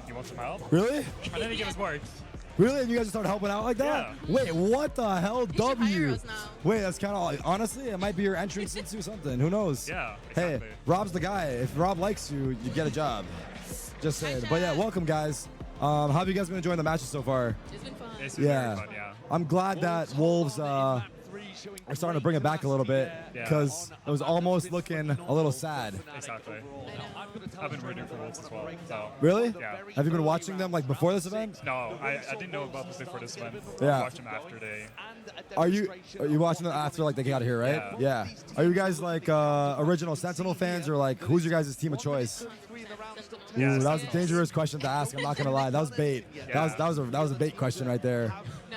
you want some help? Really? And then he gave us work. Really? And you guys just started helping out like that? Yeah. Wait, what the hell? You should hire W. us now. Wait, that's kind of honestly, it might be your entrance into something. Who knows? Yeah, Hey, exactly. Rob's the guy. If Rob likes you, you get a job. Just saying. But yeah, welcome guys. How have you guys been enjoying the matches so far? It's been fun. It's been Yeah. very fun, yeah. I'm glad that Wolves are starting to bring it back a little bit Yeah. because it was almost looking a little sad. Exactly. I've been rooting for Wolves as well. So. Really? Yeah. Have you been watching them like before this event? No, I didn't know about this before this event. Yeah. I watched them after they. Are you watching them after like they got here, right? Yeah. Are you guys like original Sentinel fans or like who's your guys' team of choice? Yeah, Ooh, that was a dangerous question to ask. I'm not gonna lie. That was bait. Yeah. That was a bait question right there.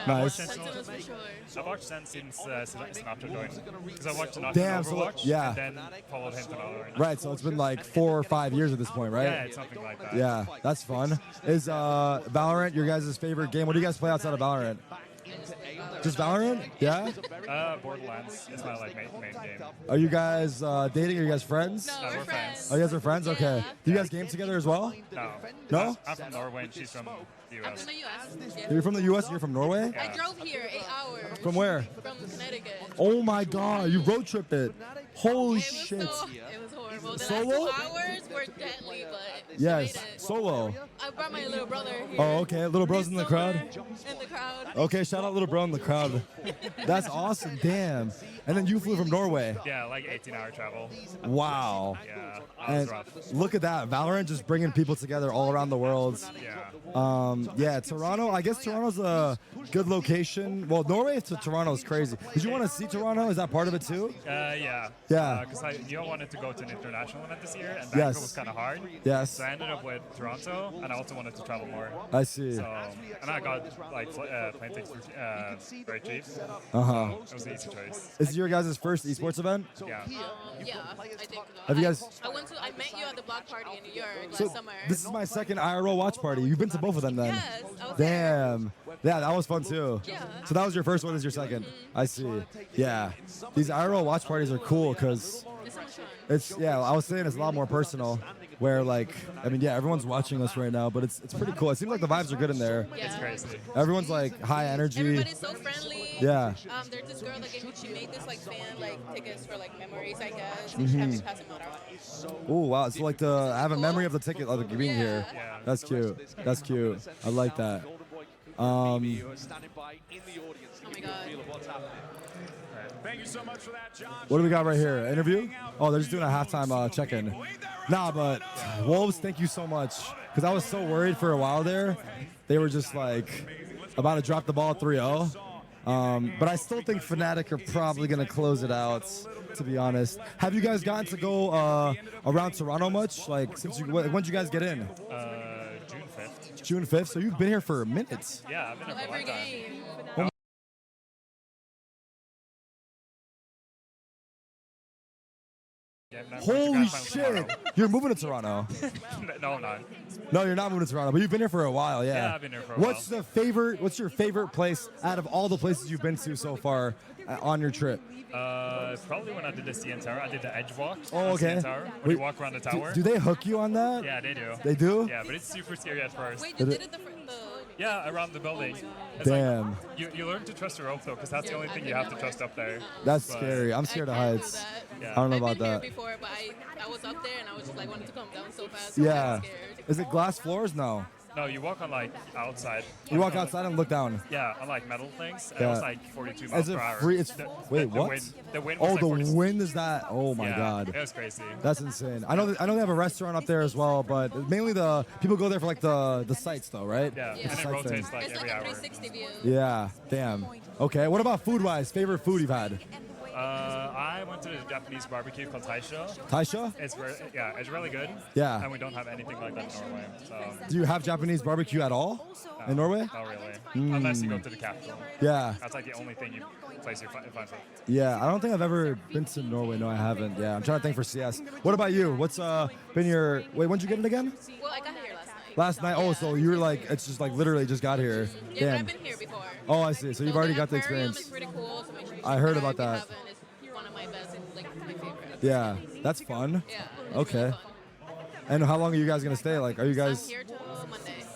No, Nice. Sentinels for sure. I've watched Sen since after joining. Because I watched Sinatra Damn, in so, Overwatch yeah. and then followed him to Valorant. Right. So it's been like 4 or 5 years at this point, right? Yeah, it's something like that. Yeah, that's fun. Is Valorant your guys' favorite game? What do you guys play outside of Valorant? Just Valorant? Yeah? Borderlands is my like main game. Are you guys dating? Are you guys friends? No, we're friends. Oh, you guys are friends? Okay. Yeah. Do you guys game together as well? No. No? I'm from Norway and she's from the I'm US. from the U.S. Yeah. You're from the U.S. and you're from Norway? I drove here 8 hours. From where? From Connecticut. Oh my God, you road tripped it. Holy It was shit. it was horrible. The Solo? last 2 hours were deadly, but Yes, we made it. solo. I brought my little brother here. Oh, okay. Little bro's in the crowd. In the crowd. Okay, shout out little bro in the crowd. That's awesome. Damn. And then you flew from Norway. Yeah, like 18-hour travel. Wow. Yeah, that was And rough. look at that. Valorant just bringing people together all around the world. Yeah. Yeah, Toronto. I guess Toronto's a good location. Well, Norway to Toronto is crazy. Did you want to see Toronto? Is that part of it too? Yeah. Yeah. Because I wanted to go to an international event this year, and Yes. Vancouver was kind of hard. Yes. So I ended up with Toronto, and I also wanted to travel more. I see. So, and I got like plane tickets for very cheap. Uh-huh. So it was an easy choice. Is it your guys' first esports event? Yeah. Yeah, I think. Have you guys- I met you at the block party in New York last So summer. this is my second IRL watch party. You've been to both of them then? Yes, I was there. Damn. Yeah, that was fun too. Yeah. So that was your first one, this is your second. I see. Yeah. These IRL watch parties are cool because It's so much fun. it's, yeah, I was saying it's a lot more personal where like, I mean, yeah, everyone's watching us right now, but it's pretty cool. It seems like the vibes are good in there. Yeah. It's crazy. Everyone's like high energy. Everybody's so friendly. Yeah. There's this girl like she made this like fan like tickets for like memories, I guess. Mm-hmm. She has to pass them out around. Oh, wow. So like I have a memory of the ticket of being here. Yeah. That's cute. That's cute. I like that. Oh my god. Thank you so much for that, John. What do we got right here? Interview? Oh, they're just doing a halftime check-in. Nah, but Wolves, thank you so much. Because I was so worried for a while there. They were just like about to drop the ball 3-0. But I still think Fnatic are probably going to close it out, to be honest. Have you guys gotten to go around Toronto much? Like, when did you guys get in? June 5th. June 5th? So you've been here for minutes. Yeah, I've been here for a Every long time. game. Yeah, I've never- Holy you guys find shit! tomorrow. You're moving to Toronto. No, no. No, you're not moving to Toronto, but you've been here for a while, yeah. Yeah, I've been here for a What's your favorite place out of all the places you've been to so far on your trip? Probably when I did the CN Tower. I did the edge walk. Oh, on okay. CN Tower, when Wait, you walk around the tower. Do they hook you on that? Yeah, they do. They do? Yeah, but it's super scary at first. Wait, you did it the Yeah, around the building. It's Damn. Like, you learn to trust the rope though, because that's the only thing you have to trust up there. That's But- scary. I'm scared of heights. Yeah. I don't know I've about been that. here before, but I was up there and I was just like wanted to come down so fast. Yeah. I was scared. Is it glass floors? No. No, you walk on like outside. You walk outside and look down. Yeah, on like metal things. And Yeah. it was like 42 miles Is it per hour. free? It's wait, the what? The wind was Oh, like the 40 wind is that? Oh my yeah, God. It was crazy. That's insane. I know they have a restaurant up there as well, but mainly the people go there for like the sights though, right? Yeah, The and it sight rotates thing. like It's every like a hour. 360 view. Yeah. Damn. Okay. What about food-wise? Favorite food you've had? I went to a Japanese barbecue called Taisho. Taisha? It's really good. Yeah. And we don't have anything like that in Norway. So Do you have Japanese barbecue at all in Norway? not really. Unless you go to the capital. Yeah. That's like the only place you find food. Yeah. I don't think I've ever been to Norway. No, I haven't. Yeah. I'm trying to think for CS. What about you? What's been your? Wait, when'd you get it again? Well, I got here last night. Last night. Oh, so you're like it's just like literally just got here. Yeah, but Damn. I've been here before. Oh, I see. So you've So already the got the aquarium experience. is pretty cool, so make sure you I heard try about if you that. haven't. It's one of my best, and like my favorite. Yeah. That's fun. Yeah. it's Okay. really fun. And how long are you guys gonna stay? Like, are you I'm guys? here till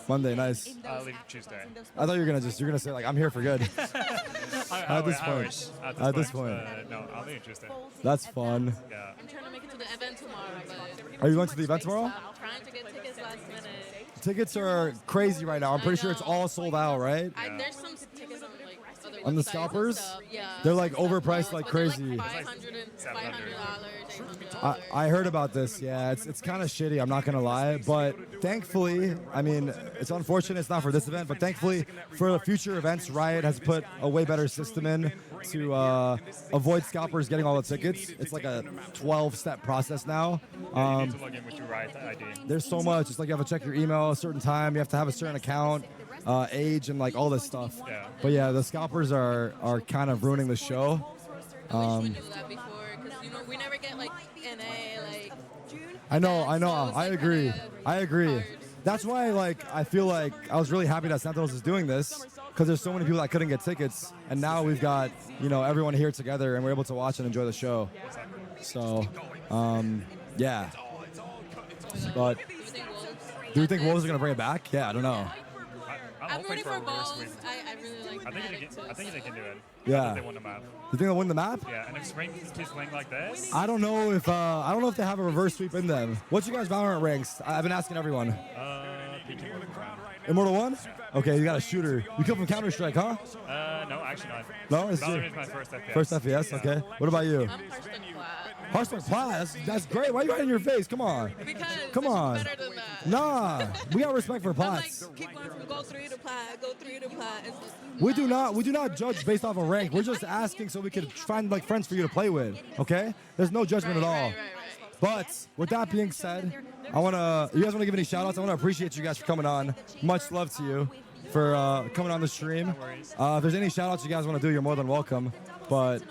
Monday, nice. I'll leave Tuesday. I thought you were gonna say like I'm here for good. At this point. wish. At this point. No, I'll leave Tuesday. That's fun. Yeah. I'm trying to make it to the event tomorrow, but Are you going to the event tomorrow? I'm trying to get tickets last minute. Tickets are crazy right now. I'm pretty sure it's all sold out, right? There's some tickets on like other On the websites and scalpers? stuff. Yeah. They're like overpriced like But they're crazy. Like $500, $800. I heard about this. Yeah, it's kind of shitty. I'm not gonna lie, but thankfully, I mean, it's unfortunate it's not for this event, but thankfully for the future events, Riot has put a way better system in to avoid scalpers getting all the tickets. It's like a 12-step process now. You need to log in with your Riot ID. There's so much. It's like you have to check your email a certain time. You have to have a certain account, age, and like all this stuff. Yeah. But yeah, the scalpers are kind of ruining the show. I wish we knew that before, because we never get like NA, like. I know. So it's, I like, agree. kinda I agree. hard. That's why, like, I feel like I was really happy that Sentinels is doing this because there's so many people that couldn't get tickets, and now we've got everyone here together, and we're able to watch and enjoy the show. So, yeah. But do you think Wolves are gonna bring it back? Yeah, I don't know. I'm I'm hoping rooting for a for reverse balls. sweep. I really like I think they can do it. Yeah. I think they won the map. You think they'll win the map? Yeah, and if Spring keeps playing like this, I don't know if they have a reverse sweep in them. What's your guys' Valorant ranks? I've been asking everyone. PK. Immortal 1? Okay, you got a shooter. You come from Counter-Strike, huh? No, actually not. No, it's Valorant is my first FPS. First FPS, okay. What about you? I'm Hearthstone flat. Hearthstone Plus? That's great. Why are you hiding your face? Come on. Because Come this is on. better than that. Nah, we got respect for I'm Plats. like, keep going from go 3 to plat, go 3 to plat. It's just, We do not judge based off of rank. We're just asking so we could find like friends for you to play with. Okay? There's no judgment at all. Right. But with that being said, you guys wanna give any shout outs? I wanna appreciate you guys for coming on. Much love to you for coming on the stream. If there's any shout outs you guys wanna do, you're more than welcome. But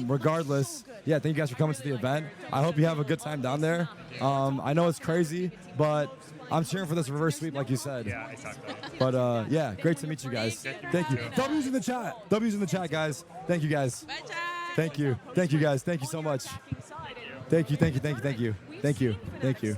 regardless, yeah, thank you guys for coming to the event. I hope you have a good time down there. I know it's crazy, but I'm cheering for this reverse sweep like you said. Yeah, exactly. But yeah, great to meet you guys. Thank you. W's in the chat. W's in the chat, guys. Thank you, guys. Bye, chat. Thank you. Thank you, guys. Thank you so much. Thank you. Thank you. Thank you. Thank you. Thank you. Thank you.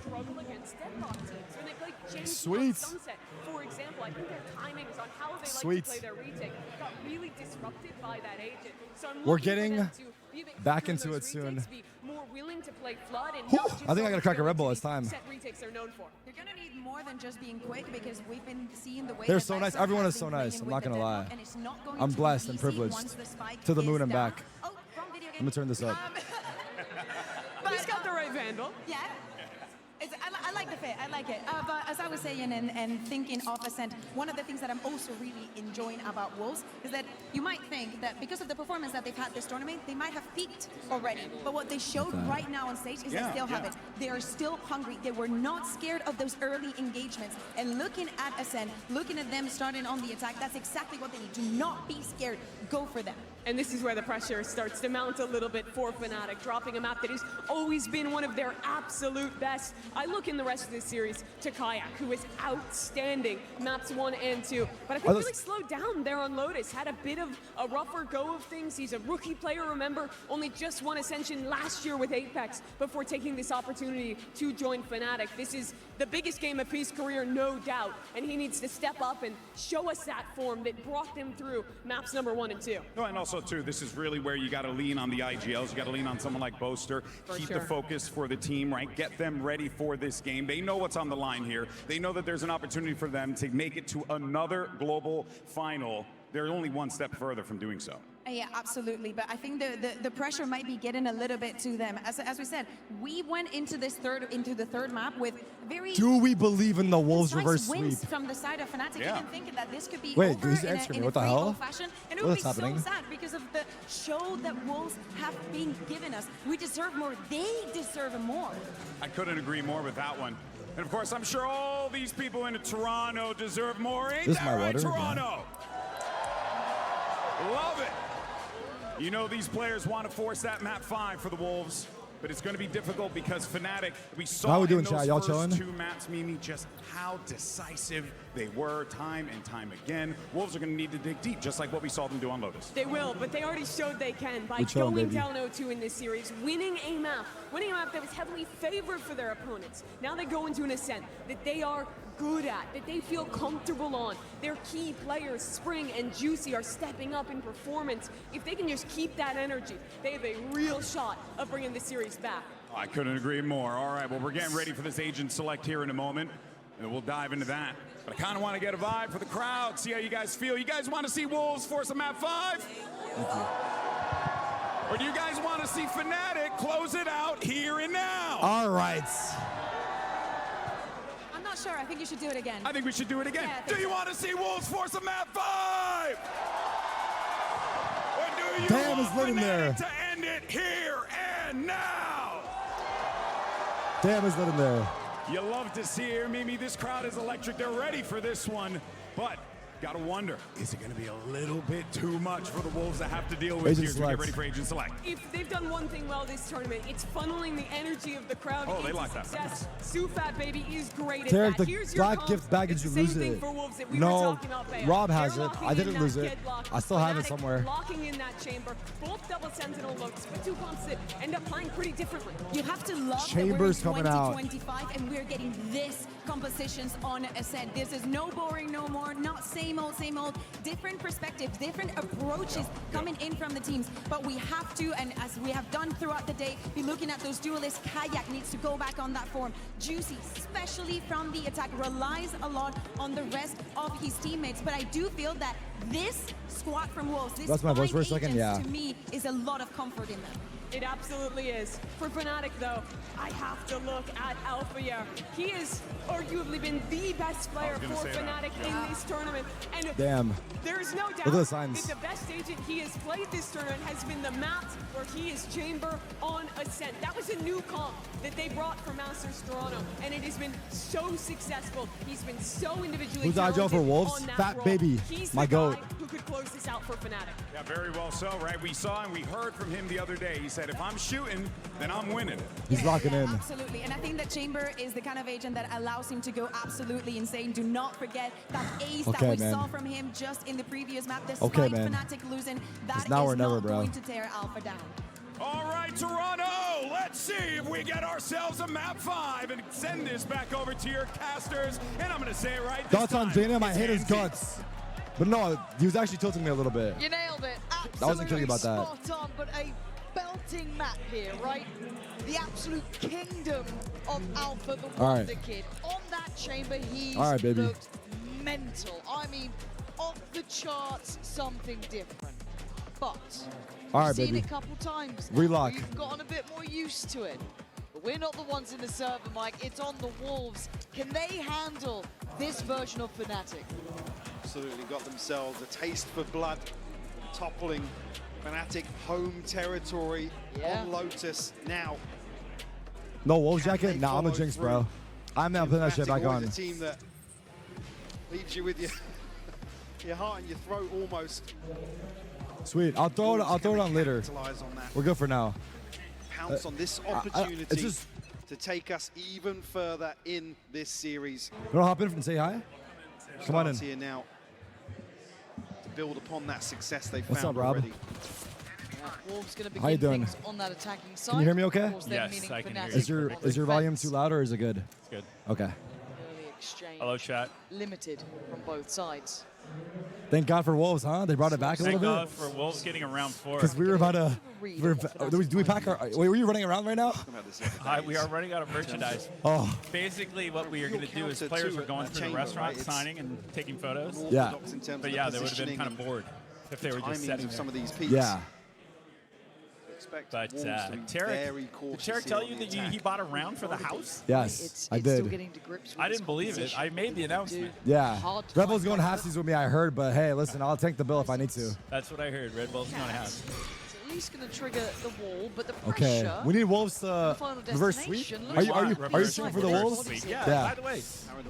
Sweet. For example, I think their timings on how they Sweet. like to play their retake got really disrupted by that agent. So I'm We're looking for getting them to be a bit back quicker into those it soon. retakes, be more willing to play flood and Whew, not just I think I gotta crack a Red Bull. on It's time. set retakes they're known for. They're gonna need more than just being quick because we've been seeing the way They're that so nice. Viper Everyone has is so been nice. playing I'm with not the gonna deadlock, lie. and it's not going I'm to be blessed and easy privileged. once the spike To the is moon and down. back. Oh, wrong video game. Let me turn this up. He's got the right vandal. Yeah. I like the fit. I like it. But as I was saying and thinking of Ascent, one of the things that I'm also really enjoying about Wolves is that you might think that because of the performance that they've had this tournament, they might have peaked already. But what they showed right now on stage is they still have it. They are still hungry. They were not scared of those early engagements. And looking at Ascent, looking at them starting on the attack, that's exactly what they need. Do not be scared. Go for them. And this is where the pressure starts to mount a little bit for Fnatic, dropping a map that has always been one of their absolute best. I look in the rest of this series to Kayak, who is outstanding maps 1 and 2. But I think really slowed down there on Lotus, had a bit of a rougher go of things. He's a rookie player, remember, only just won Ascension last year with Apex before taking this opportunity to join Fnatic. This is the biggest game of his career, no doubt, and he needs to step up and show us that form that brought them through maps number 1 and 2. No, and also, too, this is really where you got to lean on the IGLs. You got to lean on someone like Boaster. Keep the focus for the team, right? Get them ready for this game. They know what's on the line here. They know that there's an opportunity for them to make it to another global final. They're only one step further from doing so. Yeah, absolutely. But I think the pressure might be getting a little bit to them. As we said, we went into the third map with very Do we believe in the Wolves precise reverse sweep? wins from the side of Fnatic, Yeah. even thinking that this could be Wait, over he's in answering me. a What the free hell? old fashion. And it would What's be happening? so sad because of the show that Wolves have been giving us. We deserve more. They deserve more. I couldn't agree more with that one. And of course, I'm sure all these people in Toronto deserve more. Ain't This is that my right, water, Toronto? Love it. You know these players want to force that map 5 for the Wolves, but it's going to be difficult because Fnatic, we saw How we in doing, those chat? Y'all first chilling? 2 maps, Mimi, just how decisive they were time and time again. Wolves are going to need to dig deep, just like what we saw them do on Lotus. They will, but they already showed they can by Good show, going baby. down 0-2 in this series, winning a map that was heavily favored for their opponents. Now they go into an Ascent that they are good at, that they feel comfortable on. Their key players, Spring and Juicy, are stepping up in performance. If they can just keep that energy, they have a real shot of bringing the series back. I couldn't agree more. All right, well, we're getting ready for this agent select here in a moment, and we'll dive into that. But I kind of want to get a vibe for the crowd, see how you guys feel. You guys want to see Wolves force a map 5? Or do you guys want to see Fnatic close it out here and now? All right. I'm not sure. I think you should do it again. I think we should do it again. Yeah, Do you want to see Wolves force a map 5? Or do you Damn, want it's lit in there. Fnatic to end it here and now? Damn, it's lit in there. You love to see it, Mimi. This crowd is electric. They're ready for this one. But gotta wonder, is it gonna be a little bit too much for the Wolves to have to deal with Agent here as we get select. ready for Agent Select? If they've done one thing well this tournament, it's funneling the energy of the crowd Oh, they into like that. success. Sufat, baby, is great at Tarek, that. the Here's your black comp. gift bag, It's did you the lose same thing it? for Wolves that we were No, talking about, Bea. Rob has They're it. locking I didn't in lose that it. deadlock. I still have it Fnatic somewhere. locking in that chamber. Both double sentinel looks, but two comps that end up playing pretty differently. You have to love Chambers that we're in coming out. 2025 and we're getting this compositions on Ascent. This is no boring no more, not same old, different perspectives, different approaches coming in from the teams. But we have to, and as we have done throughout the day, be looking at those duelists. Kayak needs to go back on that form. Juicy, especially from the attack, relies a lot on the rest of his teammates. But I do feel that this squad from Wolves, this That's my voice 5 for a second, agents, yeah. to me, is a lot of comfort in them. It absolutely is. For Fnatic, though, I have to look at Alpha. He has arguably been the best player gonna for say that. Fnatic in this tournament. And Damn. there's no doubt Look at the that signs. the best agent he has played this tournament has been the maps where he is Chamber on Ascent. That was a new comp that they brought for Masters Toronto, and it has been so successful. He's been so individually Who's Joe for talented Wolves? on that Fat role. Baby, He's my the guy goat. who could close this out for Fnatic. Yeah, very well so, right? We saw and we heard from him the other day. He said, if I'm shooting, then I'm winning it. He's locking in. Absolutely, and I think that Chamber is the kind of agent that allows him to go absolutely insane. Do not forget that ace that Okay, we man. saw from him just in the previous map. Despite Okay, man. Fnatic losing, that It's is now or never, not bro. going to tear Alpha down. All right, Toronto, let's see if we get ourselves a map 5 and send this back over to your casters. And I'm going to say it right this Thoughts on time. Dana? I It's hate his Andy. guts. But no, he was actually tilting me a little bit. You nailed it. I wasn't kidding about that. Absolutely spot on, but a belting map here, right? The absolute kingdom of Alpha, the All right. Wonder Kid. On that chamber, he's All right, baby. looked mental. I mean, off the charts, something different. But All right, we've seen baby. it a couple times now. Relock. We've gotten a bit more used to it. But we're not the ones in the server, Mike. It's on the Wolves. Can they handle this version of Fnatic? Absolutely got themselves a taste for blood, toppling Fnatic home territory Yeah. on Lotus now. No Wolves Can jacket? they Nah, I'm a follow jinx, through? bro. I'm not putting that shit Fnatic back always on. a team that leaves you with your your heart in your throat almost. Sweet. I'll throw it Can on they later. capitalize on that? We're good for now. Pounce on this it's opportunity just- to take us even further in this series. You want to hop in and say hi? Come on in. Starts here now to build upon that success they What's found up, Rob? already. Wolves going to How you begin doing? things on that attacking side. Can you hear me okay? Of course, they're Yes, meaning I can hear Fnatic you. Is your on the volume defense. too loud or is it good? It's good. Okay. Early exchange. Hello, chat. Limited from both sides. Thank God for Wolves, huh? They brought it back a little Thank God bit. for Wolves getting around 4. Because we were about to. Read We're, of what do we pack our? Wait, were you running around right now? We are running out of merchandise. Oh, Basically, what we are going to do is counter players to are going a through the chamber, restaurant, right? It's signing and taking photos. Yeah. Orthodox in terms of But the yeah, they would have been positioning kind of and bored if they were just timings setting of some of there. these peaks. yeah. Expect But Wolves to be very Tarek, did cautious Tarek here tell on you the that attack. he bought a round for the house? Yes, It's I still did. getting to grips with I this didn't believe it. composition. I made the announcement. Yeah. Hard to Rebel's find going right halfsies with me, I heard, but hey, listen, I'll take the bill if I need to. That's what I heard. Red Bull's going to have. It's at least going to trigger the wall, but the Okay. pressure. We need Wolves to the final reverse sweep. destination Are you looks cheering like for the reverse Wolves? sweep. Yeah, Yeah. by the way.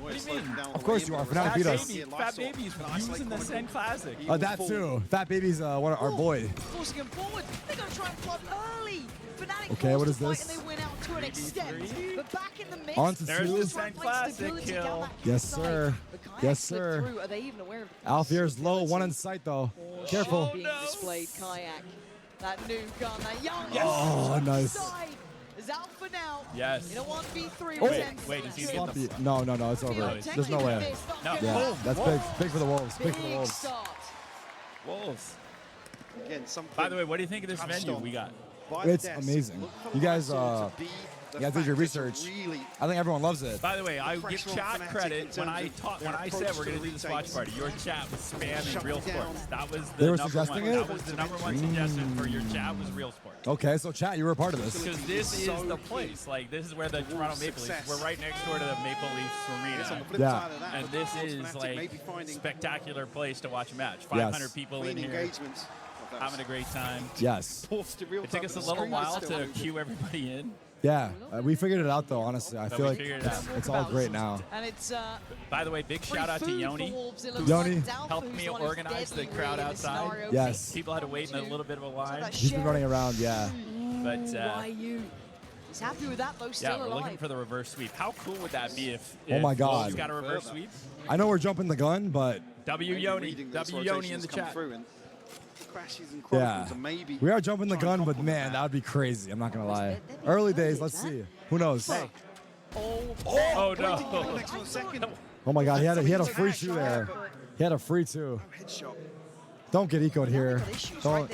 What do you mean? Of course you are. Fnatic Fat beat us. Baby's using the same classic. That too. Fat Baby's one of our boy. Forcing him forward. They're going to try and flood early. Fnatic Okay, what forced is the fight this? And they win out to an extent. But back in the mix, On to There's two. the same classic kill. Yes, sir. Yes, sir. Are they even aware of the Alfier's low, one possibility in sight though. of Careful. being displayed? Kayak, that new gun, that young. Oh, nice. Side is out for now. Yes. In a 1v3 Oh. with Zen Wait, is he Flex. gonna get the No, it's over. There's no way. No. Yeah, that's Whoa. big for the Wolves. Big for the Big Wolves. start. Wolves. Again, something By the way, what do you think of this touched venue on we got? by the It's desk. amazing. Look for You guys, Lysol to be the you guys did your factor to research. really I think everyone loves it. By the way, I give Pressure on chat Fnatic credit in when I terms of when I their said approach we're going to to do this the watch retakes. party. Your chat was spamming Shut Real it down. Sports. That was the They were number suggesting one. it? That was the number one suggestion for your chat was Real Sports. Okay, so chat, you were a part of this. Because this is So the key. place. Like this is where the Toronto Maple Leafs. success. We're right next door to the Maple Leafs Yes, on the Arena. flip Yeah. side of that, And for this Wolves, is Fnatic may like be finding spectacular place to watch a match. 500 people in clean here, engagements. Oh, that having a was great time. Yes. forced to real It took time, us a but the little screen is while still to moving. cue everybody in. Yeah, we figured it out though. Honestly, I But feel we like figured it out. it's all great now. And it's By the way, big shout out to Yoni. Yoni helped me organize the crowd outside. Yes. People had to wait in a little bit of a line. He's been running around. Yeah. But Why you? He's happy with that though, still yeah, we're alive. looking for the reverse sweep. How cool would that be if Oh my God. Wolves got a reverse sweep? I know we're jumping the gun, but W Maybe Yoni, reading those W Yoni in rotations the come chat. through and crashes and yeah, chronicles and maybe we are jumping the try and gun. But complement man, that. that would be crazy. I'm not gonna lie. Early days. Let's see. Who knows? Oh no. Excellent second. Oh my God, he had a free two there. He had a free two. Headshot. Don't get ecoed here. Don't.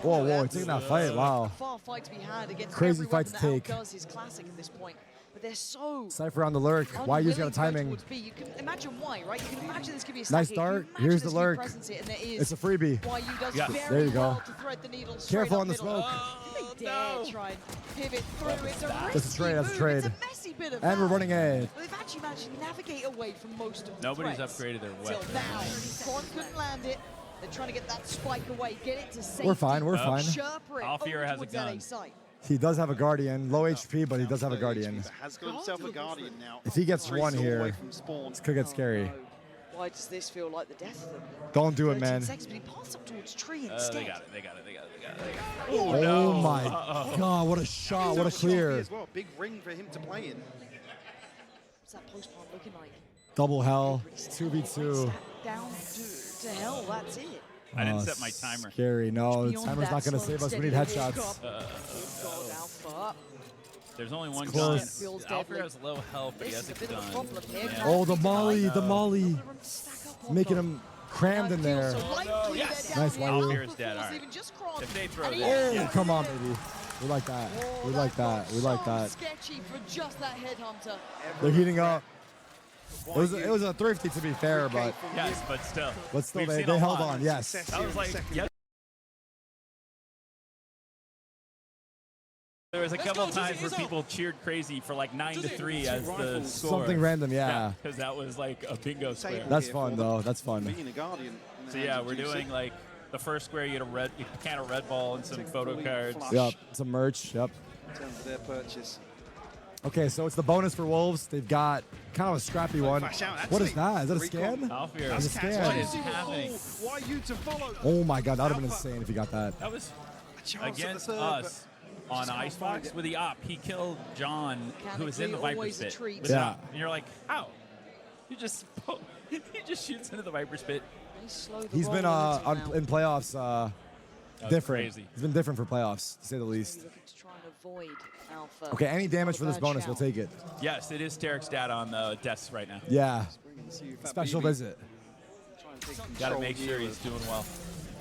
Whoa, whoa, taking that fight. Wow. Far fight to be had against Crazy every fight weapon to that take. outdoes his classic at this point. But they're so Cypher on the lurk. Why use got a unwilling to go timing? towards B. You can imagine why, right? You can imagine this could be a Nice stack here. start. You can imagine Here's the this could be lurk. presence here, and there is. It's a freebie. Why you does Yes. very There you go. well to thread the needle straight Careful up on the middle. smoke. They dare try and pivot through. It's a That's a risky trade, that's a move. trade. It's a messy bit of And we're that. running A. But they've actually managed to navigate away from most of the Nobody's threats upgraded their till weapon. now. Quan couldn't land it. They're trying to get that spike away, get it to safety. We're fine. We're fine. Sherper it Alfear over has a towards that gun. A site. He does have a guardian. Low HP, but he does have a guardian. Has got himself a guardian now. If he gets 3 one still here, away from spawn. Could get scary. No. Why does this feel like the death of them? Don't do it, 13 man. seconds, but he passed up towards tree instead. They got it. They got it. They got it. They got it. They got it. Oh my God! What a shot! What a clear! As well. Big ring for him to play in. What's that post part looking like? Double hell. Pretty 2v2. Down to hell, that's it. I didn't Oh, set my timer. Scary. No, the Beyond timer's that, not going to slow save us. We and need steady walk headshots. up. Goes Alpha. There's only one gun. close. Feels Alfred deadly. has low health, but he This has is a a bit of a gun. problem here. Yeah. Oh, the molly, the molly. None of them stack up on Making them. him crammed in there. Yes. Nice, Wahoo. Alfear's dead. All right. If they throw this, Oh, yeah. come on, baby. We like that. We like that. We like that. Sketchy for just that headhunter. They're heating up. It was a thrifty to be fair, but Yes, but still. still We've they seen a held lot. on. Yes. That was like, yeah. There was a couple of times where people cheered crazy for like 9-3 as the score. Something random, yeah. Because that was like a bingo square. That's fun though. That's fun. Being a guardian. in the So hands yeah, of we're Juicy. doing like the first square. You get a can of Red Ball and some photo cards. Yep. Some merch. Yep. In terms of their purchase. Okay, so it's the bonus for Wolves. They've got kind of a scrappy one. Flash out, What is actually. that? Is that a Recon. scan? Alfear. It's a Catch scan. What is it. happening? Why you to follow? Oh my God, that would have been insane if he got that. That was A chance at the against third, us but on just can't find Icebox it. with the op. He killed John, who was in the Mechanically, Viper always a Pit. treat. with the Yeah. op. And you're like, how? He just shoots into the Viper Pit. They slow the He's been roll a little now. in playoffs different. crazy. He's been different for playoffs, to say the least. Really looking to try and avoid Alpha. Okay, any damage for Not a this bad bonus, we'll shout. take it. Yes, it is Tarek's dad on the desk right now. Yeah. Bringing to you, Fat Special BB. visit. Try and take Got to control make sure here he's of- doing well.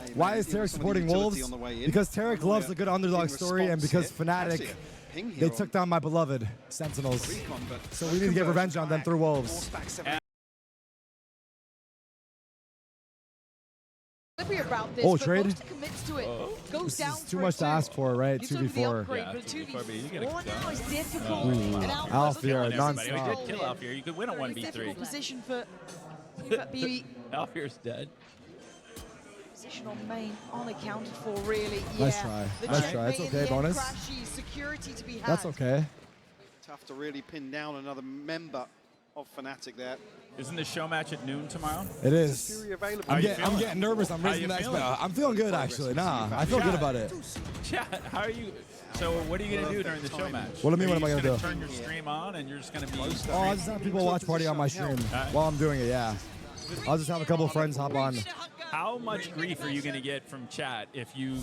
Hey, Why maybe is give Tarek us some supporting utility Wolves? on the way in. Because Tarek loves a good underdog in story, and response because here. Fnatic, Actually, a ping they here took on down my beloved Sentinels. Recon, but So we need to get revenge on them through Wolves. Force back 7. Slippery about this, Oh, but trade? Ghost commits to it. Goes This down is too for much it to ask for, right? Gives over the 2v4. upgrade, Yeah, but 2v4, but you gotta 2v4 now is difficult. Ooh. And Alfear, Killing everybody. Oh, he non-stop. did kill Alfear. You could win a Very difficult 1v3. position for BB. Alfear's dead. Position on main unaccounted for, really. Nice Yeah. try. The Nice try. It's checkmate in okay, the end, bonus. Crashy, security to be had. That's okay. Tough to really pin down another member of Fnatic there. Isn't the show match at noon tomorrow? It is. Fury available. How I'm, you I'm feeling? getting nervous. I'm How raising you the feeling? expect. I'm feeling good, actually. Nah, I feel good about it. Chat, how are you? So what are you gonna do during the show match? What do you mean, Are what am I just gonna do? Turn your stream on and you're just gonna be. Oh, I'll just have people watch party on my stream while I'm doing it, yeah. I'll just have a couple of friends hop on. How much grief are you gonna get from chat if you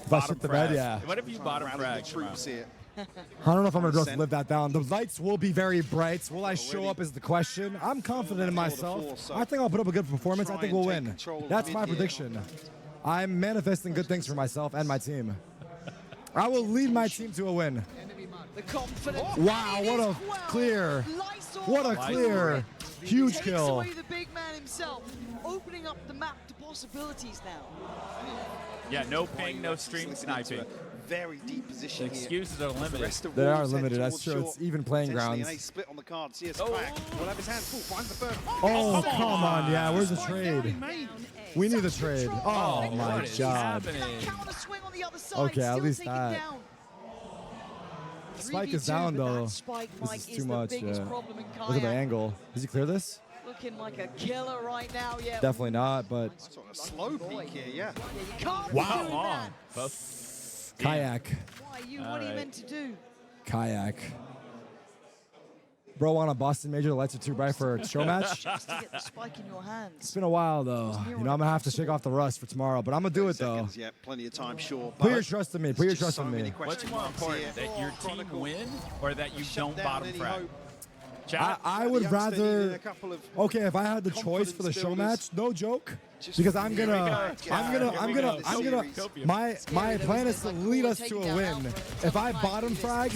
I bottom shit the bed, frag? yeah. What if you bottom Rally the frag? troops here. I don't know if I'm going to live that down. The lights will be very bright. Will I show up is the question. I'm confident in myself. I think I'll put up a good performance. I think we'll win. That's my prediction. I'm manifesting good things for myself and my team. I will lead my team to a win. The confidence. Wow, what a clear. What a clear. Huge kill. Takes away the big man himself, opening up the map to possibilities now. Yeah, no ping, no stream sniping. Very deep position The excuses are limited. They are limited, that's true. It's even playing grounds. Split on the card. CS Crack will have his hand full. Finds the first. Oh, come on. Yeah, where's the trade? We need the trade. Oh, my God. Okay, at least that. Spike is down, though. This is too much. Look at the angle. Does he clear this? Looking like a killer right now, yeah. Definitely not, but. Sort of slow peek here, yeah. You can't Wow. be doing that. Kayak. Why what are you meant to do? Kayak. Bro, want a Boston Major that lights are too bright for a show match? Just to get the spike in your hands. It's been a while, though. You know, I'm going to have to shake off the rust for tomorrow, but I'm going to do it, though. Yeah, plenty of time, sure. Put your trust in me. Put your trust in me. What's more important, that your team win or that you don't bottom frag? I would rather. Okay, if I had the choice for the show match, no joke, because I'm gonna. My plan is to lead us to a win. If I bottom frag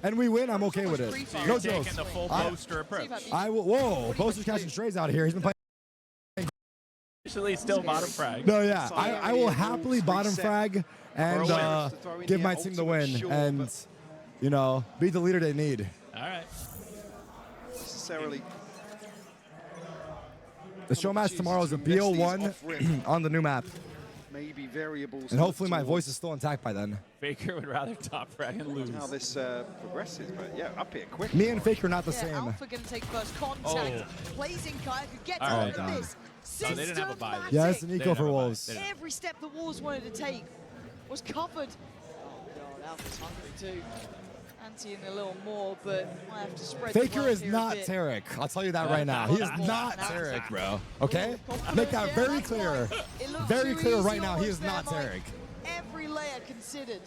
and we win, I'm okay with it. No joke. The full Boaster approach. I will. Whoa, Boaster's catching strays out here. He's been playing. Usually still bottom frag. No, yeah, I will happily bottom frag and give my team the win and, you know, be the leader they need. All right. The show match tomorrow is a BO1 on the new map. Maybe variables. And hopefully my voice is still intact by then. Faker would rather top frag and lose. How this progresses, but yeah, up here quick. Me and Faker are not the same. Alpha going to take first contact. Blazing Kayak who gets All out of this. Oh, they didn't have a buy. Yeah, it's an eco for Wolves. Every step the Wolves wanted to take was covered. Oh God, Alpha's hungry too. In a little more, but I have to spread Faker is not Tarek. I'll tell you that right now. He is not Tarek, bro. Okay? Make that very clear. Very clear right now. He is not Tarek. Every layer considered.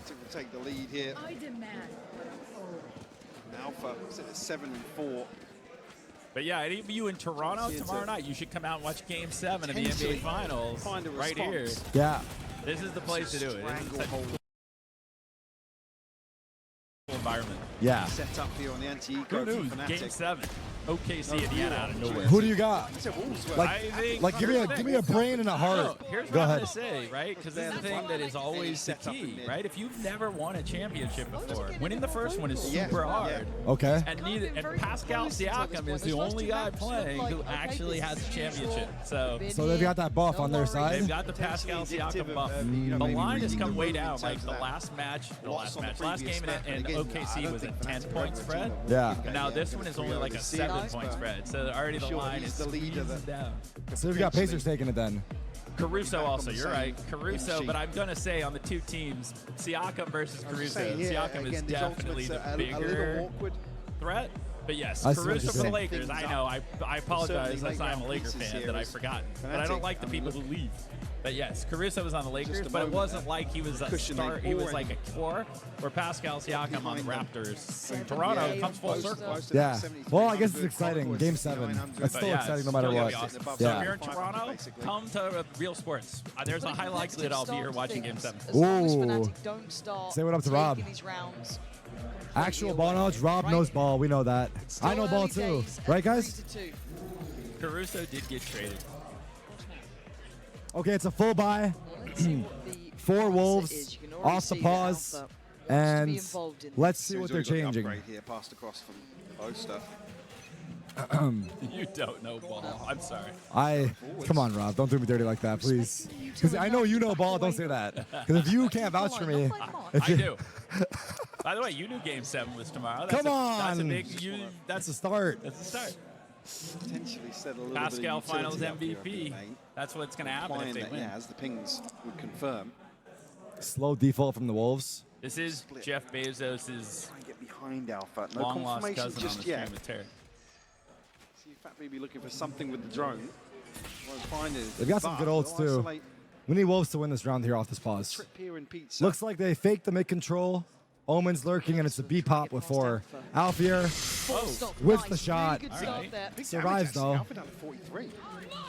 Will take the lead here. I demand. Alpha is at 7-4. But yeah, any of you in Toronto tomorrow night, you should come out and watch Game 7 of the NBA Finals right here. Yeah. This is the place to do it. Environment. Yeah. Set up here on the anti-eco Fnatic. Game 7. OKC Indiana out of nowhere. Who do you got? Like give me a brain and a heart. No, here's what I'm going to say, right? Because this is the thing that is always the key, right? If you've never won a championship before, winning the first one is super hard. Okay. And Pascal Siakam is the only guy playing who actually has a championship. So they've got that buff on their side. They've got the Pascal Siakam buff. The line has come way down. Like the last game in OKC was a 10-point spread. Yeah. And now this one is only like a 7-point spread. So already the line is squeezing down. So we've got Pacers taking it then. Caruso also, you're right. Caruso, but I'm going to say on the two teams, Siakam versus Caruso. Siakam is definitely the bigger threat. But yes, Caruso for the Lakers. I know, I apologize as I'm a Laker fan that I forgot. But I don't like the people who leave. But yes, Caruso was on the Lakers, but it wasn't like he was a star. He was like a core. Where Pascal Siakam on the Raptors. Toronto comes full circle. Yeah. Well, I guess it's exciting. Game 7. It's still exciting no matter what. Awesome. So if you're in Toronto, come to Real Sports. There's a high likelihood I'll be here watching Game 7. Ooh. Say what up to Rob. Actual ball knowledge. Rob knows ball. We know that. I know ball too. Right, guys? Caruso did get traded. Okay, it's a full buy. 4 Wolves off the pause. And let's see what they're changing. Here, passed across from Boaster. You don't know ball. I'm sorry. Come on, Rob. Don't do me dirty like that, please. Because I know you know ball. Don't say that. Because if you can't vouch for me. I do. By the way, you knew Game 7 was tomorrow. Come on. That's a big. That's a start. That's a start. Potentially set a little Pascal bit of Finals MVP. That's what's going to happen if they win. Yeah, as the pings would confirm. Slow default from the Wolves. This is Jeff Bezos's Trying to get behind Alpha. No long lost confirmation cousin just on the yet. stream with Terry. See Fat Baby looking for something with the drone. Won't find it. They've got some good ults too. We need Wolves to win this round here off this pause. Looks like they faked the mid-control. Omen's lurking, and it's a B-pop with 4. Alfier whips the shot. Survives, though.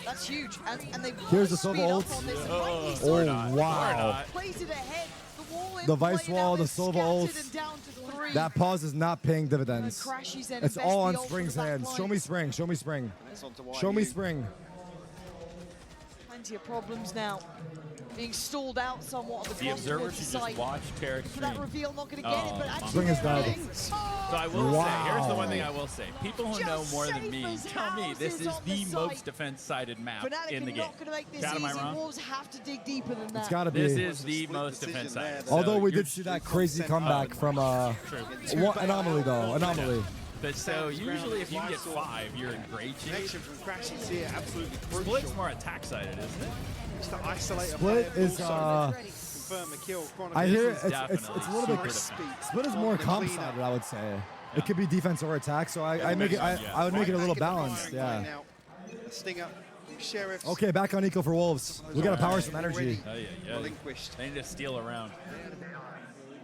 That's huge. And they Here's the Sova ult. Oh, wow. The Vice Wall, the Sova ult. That pause is not paying dividends. It's all on Spring's hands. Show me Spring. Show me Spring. Show me Spring. Plenty of problems now. Being stalled out somewhat on the observer should just watch Tarek's stream. That reveal, not going to get it, but actually Spring is dead. So I will say, here's the one thing I will say. People who know more than me tell me this is the most defense-sided map in the game. God, am I wrong? Wolves have to dig deeper than that. It's got to be. This is the most defense-sided. Although we did see that crazy comeback from Anomaly, though. Anomaly. But so usually if you can get 5, you're in great shape. Here, absolutely crucial. Split's more attack-sided, isn't it? To isolate Split is confirm a kill. I hear it's a little bit. Split is more comp sided, I would say. It could be defense or attack, so I make it. I would make it a little balanced. Yeah. Stinger, Sheriff. Okay, back on eco for Wolves. We gotta power some energy. They need to steal around.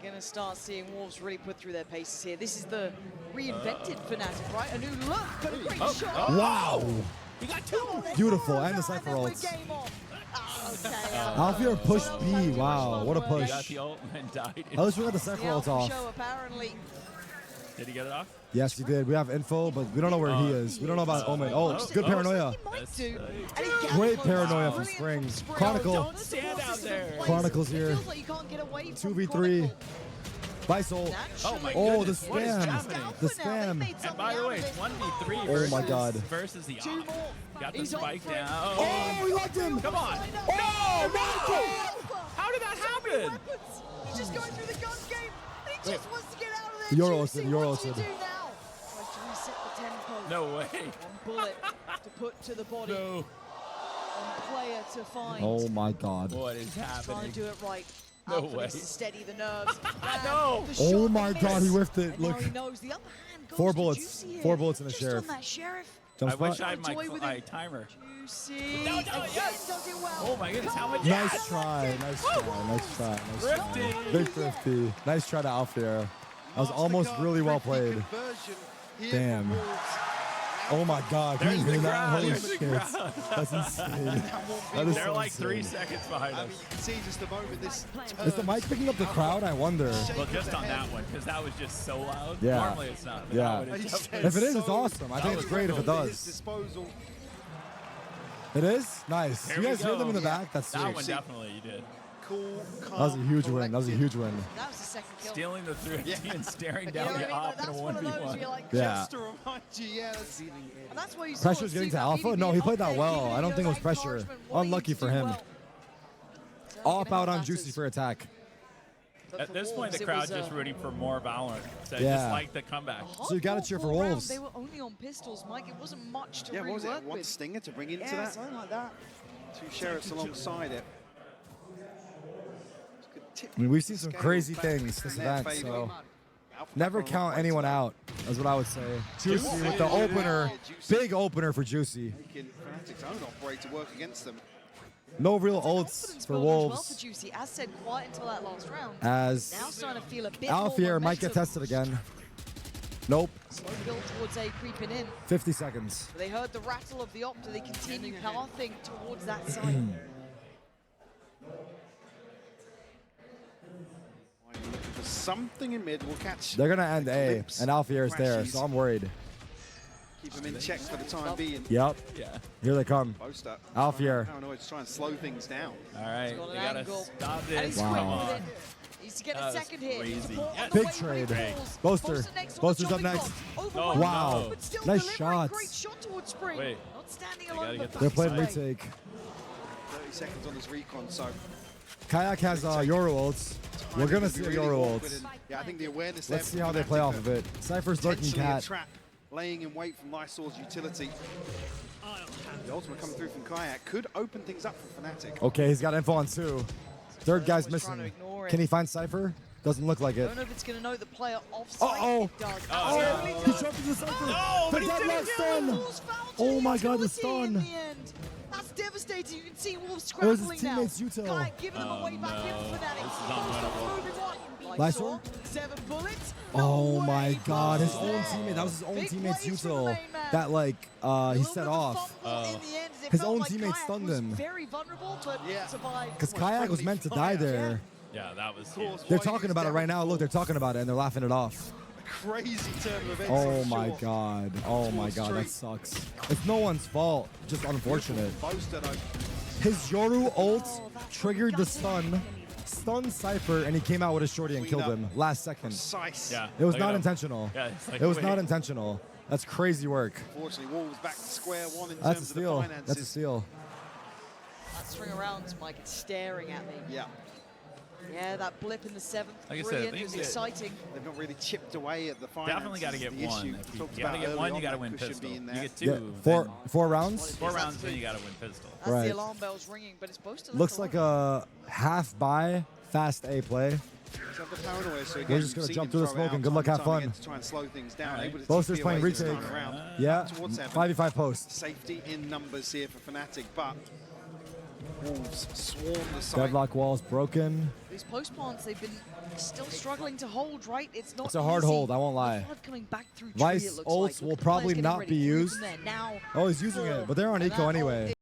We're gonna start seeing Wolves really put through their paces here. This is the reinvented Fnatic, right? A new look, but a great shot. Wow. You got 2. Beautiful, and the Cypher ults. Alfier pushed B. Wow, what a push. At least we got the Cypher ults off. Did he get it off? Yes, he did. We have info, but we don't know where he is. We don't know about Omen. Oh, good paranoia. Great paranoia from Spring. Chronicle. Chronicle's here. 2v3. Vice ult. Oh my goodness. The spam. The spam. And by the way, it's 1v3 oh my God. versus the off. Got the spike down. Oh, we locked him. Come on. Oh, no! How did that happen? He's just going through the gun game. He just wants to get out of there. You're ulted. You're ulted. No way. One bullet to put to the body. No. One player to find. Oh my God. What is happening? Trying to do it right. No way. To steady the nerves. No. Oh my God, he whiffed it. And look. now he knows the upper hand goes 4 to bullets. Juicy here. 4 bullets in the Just Sheriff. on that Sheriff. Jump I spot. wish I had my timer. Juicy. No, yes. Does it well. Oh my goodness, how much? Nice try. Nice try. Nice try. Nice Thrifty. try. Big thrifty. Nice try to Alfier. That was almost really well played. Damn. Oh my God. There's the that? crowd. Holy There's the shit. crowd. That's insane. That is They're so like insane. 3 seconds behind us. You can see just the moment this Is the mic picking up the crowd? I wonder. Well, just on that one, because that was just so loud. Yeah. Normally it's not. But Yeah. that one is definitely- If it is, it's awesome. I think it's great if it does. disposal. It is? Nice. Here You guys we hear go. them in the back? That's That sweet. one definitely you did. Cool, That was a huge win. That was a huge win. That was the second kill. Stealing the 3 and staring down You know the what I mean? op in a That's one of those where 1v1. you're like, Yeah. Just to remind you, yes. and that's why you saw Pressure's it, getting see to that Alpha? BBB No, he played that up there, well. giving I don't think it was that pressure. encouragement, wanting Unlucky to for do him. well. Off out on Matters. Juicy for attack. But At for this point, Wolves, the it crowd's was, just rooting for more Valorant. So I Yeah. just like the comeback. So you gotta cheer for Hardcore round. Wolves. They were only on pistols, Mike. It wasn't much to Yeah, really what was work it? One with. stinger to bring into Yeah, that? something like that. 2 Sheriffs alongside it. I mean, we've seen some crazy things this event, so never count anyone out, is what I would say. Juicy with the opener, big opener for Juicy. Making Fnatic's own operator work against them. No real ults Confidence for building as well Wolves, for Juicy, as said, quiet until that last round. as Now starting to feel a bit Alfier more might get momentum. tested again. Nope, Slow build towards A creeping in. 50 seconds. They heard the rattle of the op, do they continue pathing towards that side? Looking for something in mid. We'll catch. They're gonna end A, glimpse and Alfier is there, crashes. so I'm worried. Keep them in check for the time being. Yep, Yeah. here they come. Boaster. Alfier. Paranoid to try and slow things down. All right. got We an gotta angle. stop And this. he's Come quick Wow. with on. it. He's to get That a was second hit. crazy. Support Yeah. on the Big way, trade. great balls. Boaster. next on Boaster's the up jumping next. block. Over Oh, one wow. block, but still Nice delivering. shots. Great shot towards Spring. Wait. Not standing gotta alone, get but They're playing backside. retake. 30 seconds on this recon, so Kayak has Euro ults. We're gonna see a Euro ults. Yeah, I think the awareness. Let's see how they play off of it. Cypher's lurking Potentially a cat. trap, laying in wait from Lysol's utility. The ultimate coming through from Kayak could open things up for Fnatic. Okay, he's got info on 2. Third guy's Always trying to missing. ignore it. Can he find Cypher? Doesn't look like I it. don't know if it's going to know the player offside. Uh-oh. It does. Oh, he jumped into Cypher. No, The but he deadlock didn't stun. Wolves found Oh my God, the utility in stun. the end. That's devastating. devastating. You can see Wolves It was his scrambling now. teammate's util. Kayak giving them a way back in for that. This is unwinnable. Lysor? 7 bullets. Oh No my way, God, his Buzz own there. teammate. That was his own Big teammate's plays from the util main man. that like A he little set bit of a off. fumble in the end, as it His felt own like teammate Kayak stunned was him. very vulnerable, but survived. Because Kayak was meant to die there. Yeah, that was huge. They're talking about it right now. Look, they're talking about it and they're laughing it off. Crazy turn of events. Oh I'm my sure. God. Oh my God, that sucks. It's no one's fault. Just unfortunate. Boaster, though. His Yoru ult triggered the stun, stunned Cypher, and he came out with a shorty and killed him last second. Precise. Yeah. It was Look at not him. intentional. Yeah, it's like, It was wait. not intentional. That's crazy work. Unfortunately, Wolves back to square one in That's a terms of the steal. finances. That's a steal. That string around, Mike, it's staring at me. Yeah. Yeah, that blip in the 7th, Like I said, brilliant, they it was get- exciting. They've not really chipped away at the finances. Definitely got to get the one. issue. If you Talked got to about get early one, on you got to that win cushion pistol. being You there. get two. Yeah, then four rounds. 4 rounds, then you got to win pistol. That's Right. the alarm bells ringing, but it's supposed to Looks like a half buy, fast A play. So the paranoia, so We're again, just gonna you've seen jump him through the throw it smoke out and good luck, time have and time fun. again to try and slow things down. Alright. Able to Boaster's TP playing away this retake. time around. Yeah, Towards Evan. 5v5 post. Safety in numbers here for Fnatic, but Wolves swarm the site. Deadlock walls broken. These post plants, they've been still struggling to hold, right? It's not It's a hard easy. hold, I won't lie. Blood coming back through Vice tree, it looks ults like. Look will at the probably players getting not ready. be Three used. from there now. Oh, he's using it, but they're on And eco that anyway. ult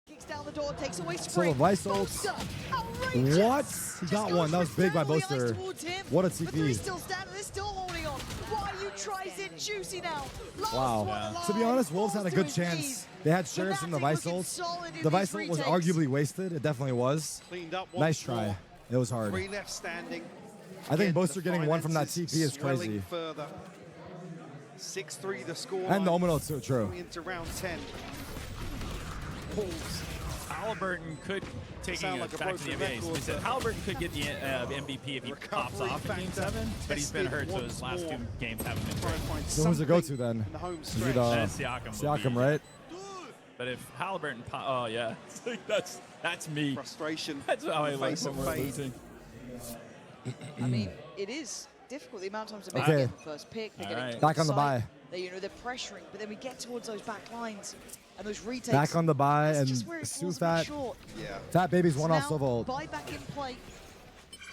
kicks down the door, takes away So spring. the Vice ults. Boaster, outrageous. What? He Just got goes one. That was big by all the eyes Boaster. towards him. What a The TP. three still standing, they're still holding on. Why you tries it juicy now. Last Wow. one alive, To be honest, Wolves had a falls good to his chance. knees. They had sheriffs in the Fnatic Vice looking ults. solid in The these Vice ult was retakes. arguably wasted. It definitely was. Cleaned up Nice once try. more. It was hard. 3 left standing. I think Again, Boaster the getting one from that finances TP is swelling crazy. Further. 6-3 the score. And the Omen ult too, true. Going into round 10. Wolves. Halliburton could, taking Sound it like a back to the broken NBA, so we record, said but- Halliburton could get the MVP if he pops Recovery off in Game factor 7, but he's been hurt, so tested his last once 2 more. games haven't been Try great. and find So who's the go-to something then? in the home Is it stretch. Then Siakam will Siakam, be- right? But if Halliburton, oh yeah, It's like, that's me. Frustration. That's how I in the like face when of we're fate. losing. I mean, it is difficult the amount of times they're Okay. getting the first pick. They're getting Alright. towards Back on the side. bye. They're pressuring, but then we get towards those back lines and those retakes. Back on the bye, That's and just where it falls a bit Sufat. short. Yeah. Fat Baby's So one off now, silver ult. buy back in play.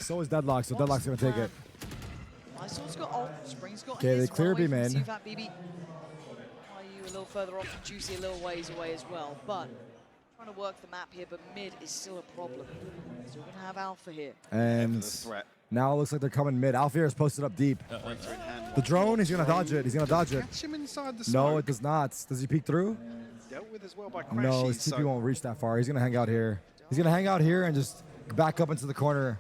So is Deadlock, so Deadlock's gonna take it. Lysol's got ult, Spring's got Okay, they his, clear run away B from main. CFAT BB. IU a little further off and Juicy a little ways away as well, but trying to work the map here, but mid is still a problem. Still gonna have Alpha here. And The threat. now it looks like they're coming mid. Alfier is posted up deep. Pointer in hand. The drone, he's gonna dodge it. He's gonna dodge it. Catch him inside the smoke. No, it does not. Does he peek through? Dealt with as well by No, his Crashies, TP won't reach that far. He's gonna hang out here. He's gonna hang out here and just back up into the corner.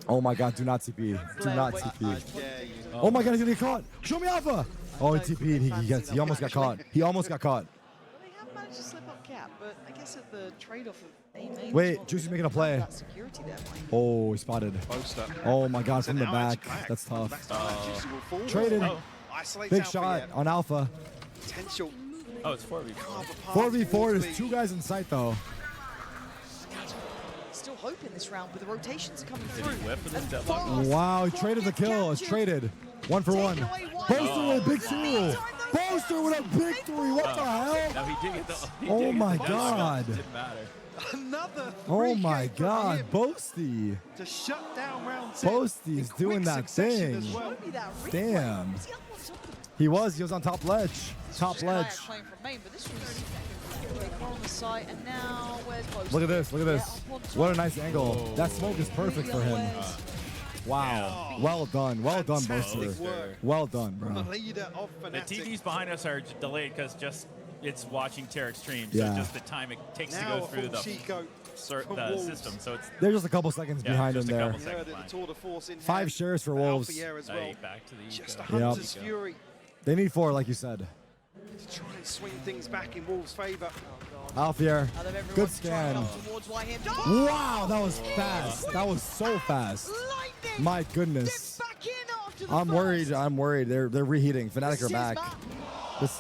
Oh my God, do not TP. Do not TP. Yeah, you Oh my God, he's gonna get caught. Show me Alpha. Oh, he TP'd. He almost got caught. He almost got caught. Well, they have managed to slip up cap, but I guess at the trade-off of A main. Wait, as well, Juicy's they making a don't play. have that security there, Mike. Oh, he spotted. Boaster. Oh my God, from the Now back. actually Kayak That's tough. That's time Juicy will fall. Traded. Oh, Isolates Big Alpha shot yet. on Alpha. Potential. oh, it's 4v4. 4v4, there's 2 guys in sight though. Still hope in this round, but the rotations are coming Did through. he whip with his And deadlock? fast. Wow, he Clock traded the gets kill. It's captured. traded. 1 for 1. Taken away one. Boaster with a big 2. Meantime, those Boaster with a big 3. What the hell? No, he did get the. He Oh did get my the deadlock. God. Didn't matter. Another Oh my 3K from God, him Boasty. to shut down round 10. Boasty is in doing quick that succession thing. as well. Show me that replay. Damn. Was he up on top of the He was on top ledge. Top Kayak ledge. playing from main, but this was they caught on the side, and now where's Boaster? Look at this, look at this. Yeah, up on top. What a nice angle. That smoke is perfect for him. Unawares. Wow. Well done, Boaster. Fantastic work Well done, from bro. the leader of The Fnatic. TVs behind us are delayed because just it's watching Tarek stream, so Yeah. just the time it takes Now to go a through full the, Chico from the Wolves. system. So it's They're just a couple seconds Yeah, behind him just a there. couple You heard it, Second the tour de force in 5 hand. shares for Alpha Wolves. Air as well. hey, back to the Just a eco. Hunter's Fury They need 4, like you said. to try and swing things back in Wolves' favour. Alfier, Out of everyone good to try and scan. come towards Wyham. Wow, that was fast. That was so fast. Lightning! My goodness. Dips back in after the I'm first. worried. I'm worried. They're reheating. Fnatic This are is back. Matt.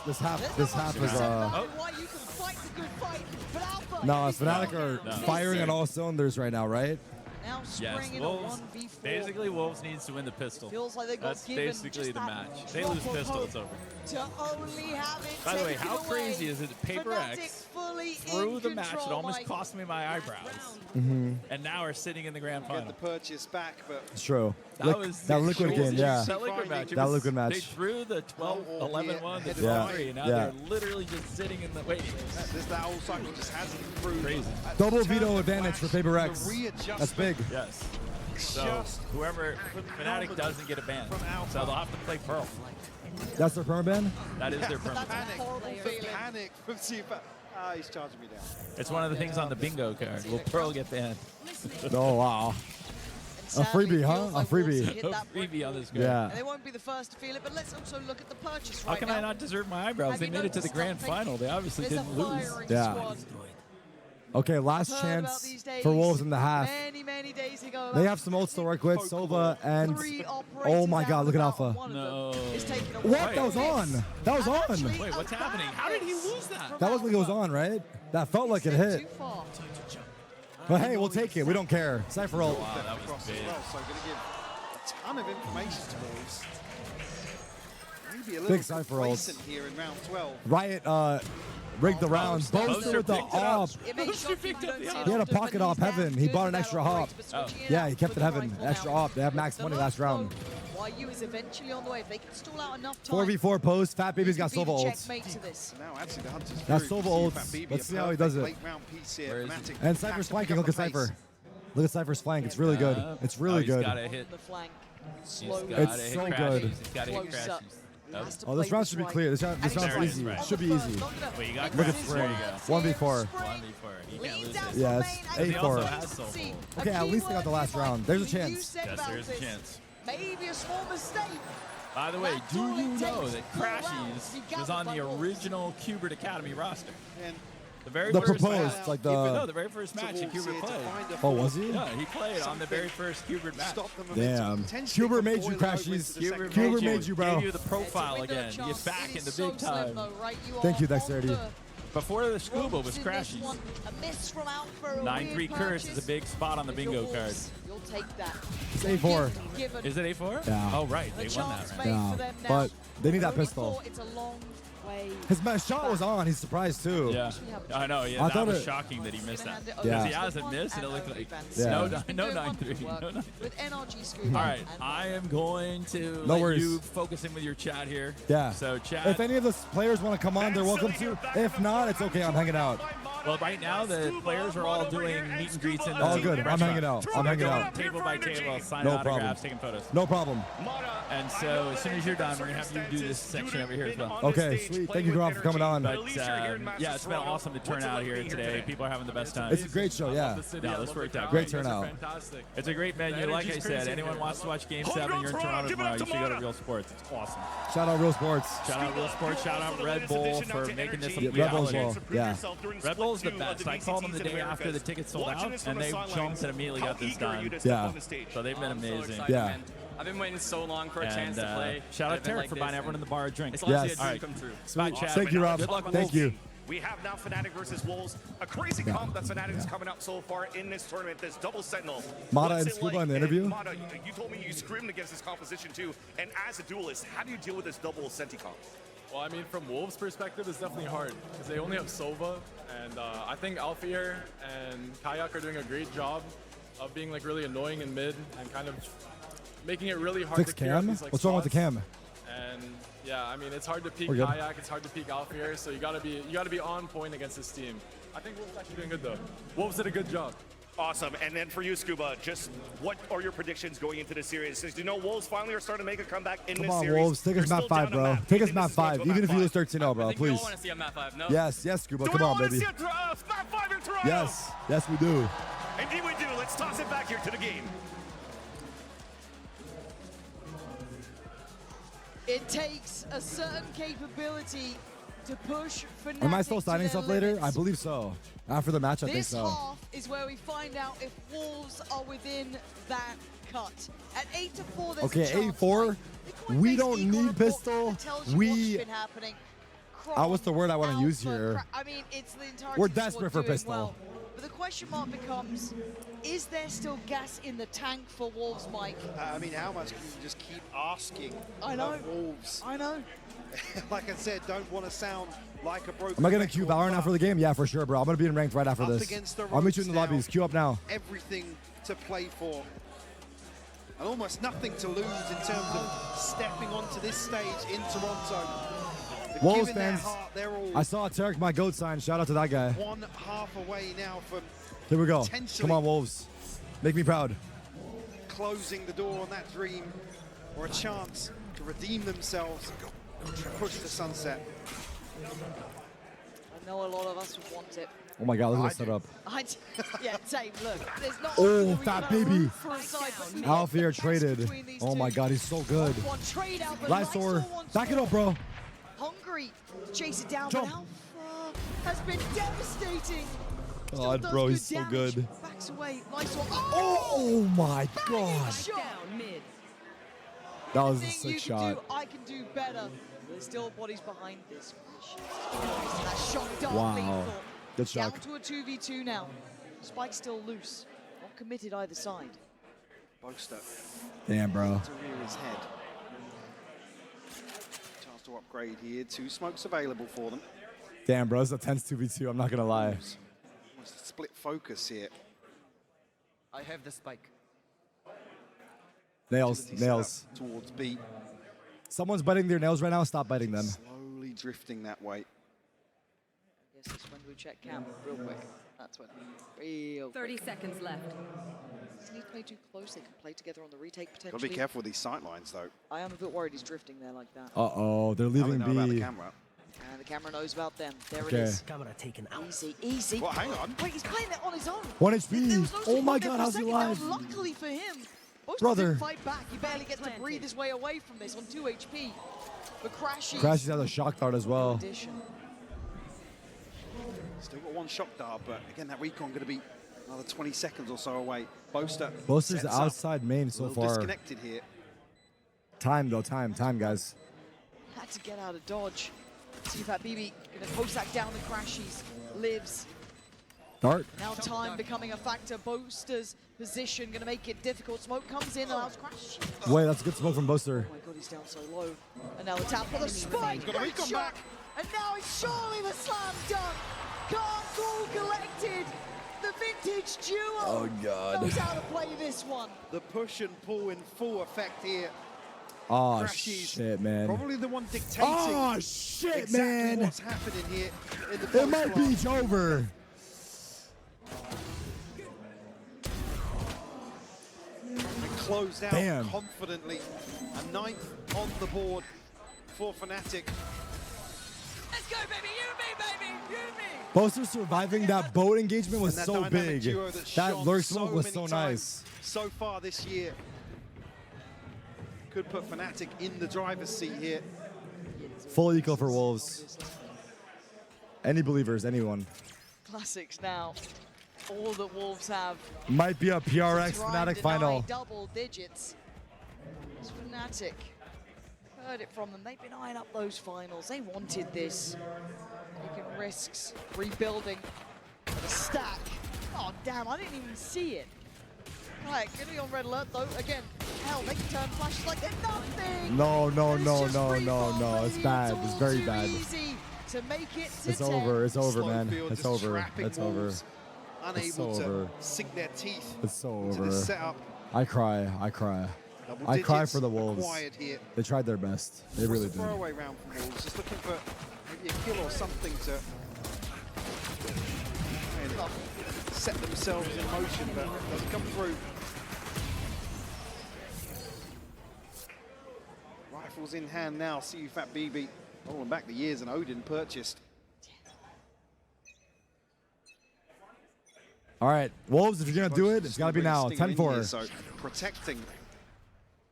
This half There's not much is to say about why you can fight the good fight, but Alpha no, is Fnatic right are now. firing on all cylinders right now, right? Now Yes, spring in Wolves. a 1v4. Basically, Wolves needs to win the pistol. Feels like they got That's given basically just the that match. If they drop lose of pistol, hope it's over. to only have it By the way, taken how away. crazy is it that Paper Fnatic X fully through in the match, it control, almost Mike. cost me my eyebrows, and now we're sitting in the grand Get final. the purchase back, but It's true. That was that liquid crazy. game, yeah. That liquid match. That liquid match. They threw the 12-11-1 to Yeah. 12-3, and now Yeah. they're literally just sitting in the waiting. that whole cycle just hasn't improved. Crazy. Double veto advantage for Paper X. That's big. Yes. So whoever Fnatic doesn't get a ban, so they'll have to play Pearl. That's their permaban? That is their permaban. Panic from Super. He's charging me down. It's one of the things on the bingo card. Will Pearl get banned? Oh, wow. A freebie, huh? A freebie. A freebie on this card. Yeah. And they won't be the first to feel it, but let's also look at the purchase How right can now. I not deserve my eyebrows? Have They you made it to the noticed grand something? final. They obviously There's a didn't lose. firing Yeah. squad. Okay, last Heard about chance these days for Wolves in the half. Many days ago. They have some ults to work with, Sova and... Oh my god, look at Alpha. No. What? That was on. That was on. Wait, what's happening? How did he lose that? That looked like it was on, right? That felt like it hit. But hey, we'll take it. We don't care. Cypher ult. Wow, that was big. So going to give a ton of information to Wolves. Maybe a little Big Cypher ult. complacent here in round 12. Riot rigged the round. Boaster with the op. He had a pocket op heaven. He bought an extra hop. Yeah, he kept it heaven. Extra op. They have max money last round. YU is eventually on the way. If they can stall out enough time. 4v4 post. Fat Baby's got Sova ults. Checkmate to this. Now actually the Hunter's That's very Sova good to ults. see Fat Let's BB, see a how he does it. perfect late round piece here. Where is Fnatic And have Cypher's to flanking. pick Look up at the pace. Cypher. Look at Cypher's flank. It's really good. It's really He's good. gotta hit. The flank. He's Slow. gotta It's hit so crashes. good. He's gotta hit Close up. crashes. Oh, this round should be clear. This round's easy. Should be easy. Wait, you got Look at crashes? There you go. 1v4. 1v4. You can't lose it. Yeah, it's He also 8-4. has soul. Okay, at least they got the last round. There's a chance. Yes, there's a chance. Maybe a small mistake. By the way, do you know that Crashies was on the original Qbert Academy roster? The very The first proposed, match, like no, the very first match that Qbert played. Oh, was he? Yeah, he played on the very first Qbert match. Damn. Qbert made you, Crashies. Qbert made you, bro. Gave you the profile again. You get back in the big time. Thank you, Dexterity. Before the scuba was Crashies. 9-3 curse is a big spot on the bingo card. You'll take that. It's 8-4. Is it 8-4? Yeah. Oh, right. They won that, right? Yeah, but they need that pistol. It's a long way. His shot was on. He's surprised too. Yeah, I know. Yeah, I that thought was it- shocking that he missed that. Yeah. Because he hasn't missed, and it looked like Yeah. no 9-3. No 9-3. With NRG Scuba. All right, I am going to No let worries. you focus in with your chat here. Yeah. So chat. If any of the players want to come on, they're welcome to. If not, it's okay. I'm hanging out. Well, right now the players are all doing meet and greets in the All good. I'm restaurant. hanging out. I'm hanging out. Table by table, signing No autographs, problem. taking photos. No problem. And so as soon as you're done, we're gonna have you do this section over here as well. Okay, sweet. Thank you, Rob, for coming on. But yeah, it's been awesome to turn out here today. People are having the best time. It's a great show, yeah. No, this worked out Great great. turnout. It's a great venue. Like I said, anyone wants to watch Game 7, you're in Toronto tomorrow, you should go to Real Sports. It's awesome. Shout out Real Sports. Shout out Real Sports. Shout out Red Bull for making this a Yeah, Red Bull as reality. well. Yeah. Red Bull's the best. I called them the day after the tickets sold out, and they jumped and immediately got this done. Yeah. So they've been amazing. Yeah. I've been waiting so long for a And chance to play. shout out an event Tarek for like buying this, everyone in the bar a drink. It's honestly Yes. a dream come true. Bye, chat. Thank you, Rob. Good luck with Thank you. We have now Fnatic versus Wolves. A crazy comp that Fnatic is coming out so far in this tournament, this double sentinel. Mata What's and it Scuba like? in the interview? And Mata, you told me you screamed against this composition too. And as a duelist, how do you deal with this double senti comp? Well, I mean, from Wolves' perspective, it's definitely hard because they only have Sova, and I think Alfier and Kayak are doing a great job of being like really annoying in mid and kind of making it really hard Fix to clear out cam? these, like, What's wrong with the spots. cam? And yeah, I mean, it's hard to peek We're good. Kayak, it's hard to peek Alfier, so you gotta be on point against this team. I think Wolves actually doing good though. Wolves did a good job. Awesome. And then for you, Scuba, just what are your predictions going into this series? Since you know Wolves finally are starting to make a comeback in Come this on, series. Wolves. Take us You're map still 5, down a bro. map. Take You us think map this is going 5. to Even map if you lose 5? 13-0, bro, I think we all please. want to see a map 5, no? Yes, Scuba. Do Come we on, want to baby. see a map 5 in Toronto? Yes. Yes, we do. Indeed we do. Let's toss it back here to the game. It takes a certain capability to push Fnatic Am I still to signing their stuff later? limits. I believe so. After the match, I think This so. half is where we find out if Wolves are within that cut. At 8-4, there's Okay, a chance. 8-4. Like, the coin We based don't equal need report pistol. that tells you We what's been happening. What's the word I want to use here? I mean, it's the entire We're team desperate squad for doing pistol. well. But the question mark becomes, is there still gas in the tank for Wolves, Mike? I mean, how much can you just keep asking Wolves? I know. Like I said, don't want to sound like a broken Am I gonna record, queue Valorant now for the game? Yeah, for sure, bro. I'm gonna be in ranked right after up this. against the I'll meet you in ropes the lobbies. now. Queue up now. Everything to play for. And almost nothing to lose in terms of stepping onto this stage in Toronto. They've Wolves given their fans, heart, they're all I saw Tarek my goat sign. Shout out to that guy. one half away now from Here we go. potentially Come on, Wolves. Make me proud. closing the door on that dream, or a chance to redeem themselves and push the sunset. I know a lot of us would want it. Oh my God, look at this setup. Yeah, same. Look, there's not. Oh, often that we fat can baby. root for a side, but maybe Alfier the best traded. between these Oh my two. God, he's so good. One trade out, but Lysor, Lysor wants back it more. up, bro. Hungry to chase it down, Jump. but Alpha has been devastating. Still God, does bro, good he's so damage. good. Backs away. Lysor. Oh my God. Shot. That was a Anything sick you shot. can do, I can do better. There's still bodies behind this. That shot dart Wow. lethal. Good shot. Down to a 2v2 now. Spike's still loose. Not committed either side. Boaster Damn, bro. to rear his head. Chance to upgrade here. 2 smokes available for them. Damn, bro. It's a tense 2v2. I'm not going to lie. Almost a split focus here. I have the spike. Nails. Utility set Nails. up towards B. Someone's biting their nails right now. Stop biting them. Slowly drifting that way. I guess it's when we check cam real quick. That's when. Real 30 seconds left. Doesn't need to play too close. They can play together on the retake potentially. Got to be careful with these sight lines, though. I am a bit worried he's drifting there like that. Uh-oh. They're Now they leaving know about the B. camera. And the camera knows about them. There Okay. it is. Camera taken out. Easy, easy. Well, hang on. Wait, he's playing it on his own. 1 There HP. was no Oh my support there God, for a how's he second. Now, alive? luckily for him, Boaster Brother. didn't fight back. He barely gets to breathe his way away from this on 2 HP. But Crashy. Crashes has a shock dart as well. Addition. Still got 1 shock dart, but again, that recon going to be another 20 seconds or so away. Boaster. Boaster's sets up. outside main A so little far. disconnected here. Time, though. Time, guys. Had to get out of dodge. See if that BB gonna post that down the Crashies. Lives. Dart. Now time becoming a factor. Boaster's position gonna make it difficult. Smoke comes in, allows Crash. Wait, that's a good smoke from Boaster. Oh my God, he's down so low. And now the tap for the spike. Got a Great recon shot. back. And now it's surely the slam dunk. Cards all collected. The vintage duo. Oh, God. Knows how to play this one. The push and pull in full effect here. Oh, Crashies, shit, man. Probably the one dictating Oh, shit, exactly man. what's happening here in the It might post be over. and closed out Damn. confidently. A 9th on the board for Fnatic. Let's go, baby. You me, baby. You me. Boaster surviving that boat engagement was And that so dynamic big. duo that's That shone lurk smoke was many so times nice. So far this year. Could put Fnatic in the driver's seat here. Full eco for Wolves. Any believers, anyone. Classics now. All that Wolves have. Might be a PRX to try Fnatic and deny final. double digits. It's Fnatic. Heard it from them. They've been eyeing up those finals. They wanted this. Taking risks, rebuilding. The stack. Oh damn! I didn't even see it. Right, gonna be on red alert though. Again, hell, they can turn flashes like they're nothing. No, no, And it's no, just no, free no, fall, no. It's baby. bad. It's all very too bad. easy to make it to It's 10. over. It's over, man. Slowfield It's just over. trapping It's over. Wolves, Unable so to over. sink their teeth It's so into over. this setup. I cry. I cry. Double I cry digits for the Wolves. acquired here. They tried their best. They really It's a did. throwaway round from Wolves, just looking for maybe a kill or something to really set themselves in motion, but it doesn't come through. Rifles in hand now, see you Fat BB rolling back the years and Odin purchased. All right, Wolves, if you're going to do it, it's got to be now. Stinger in 10-4. here, so protecting.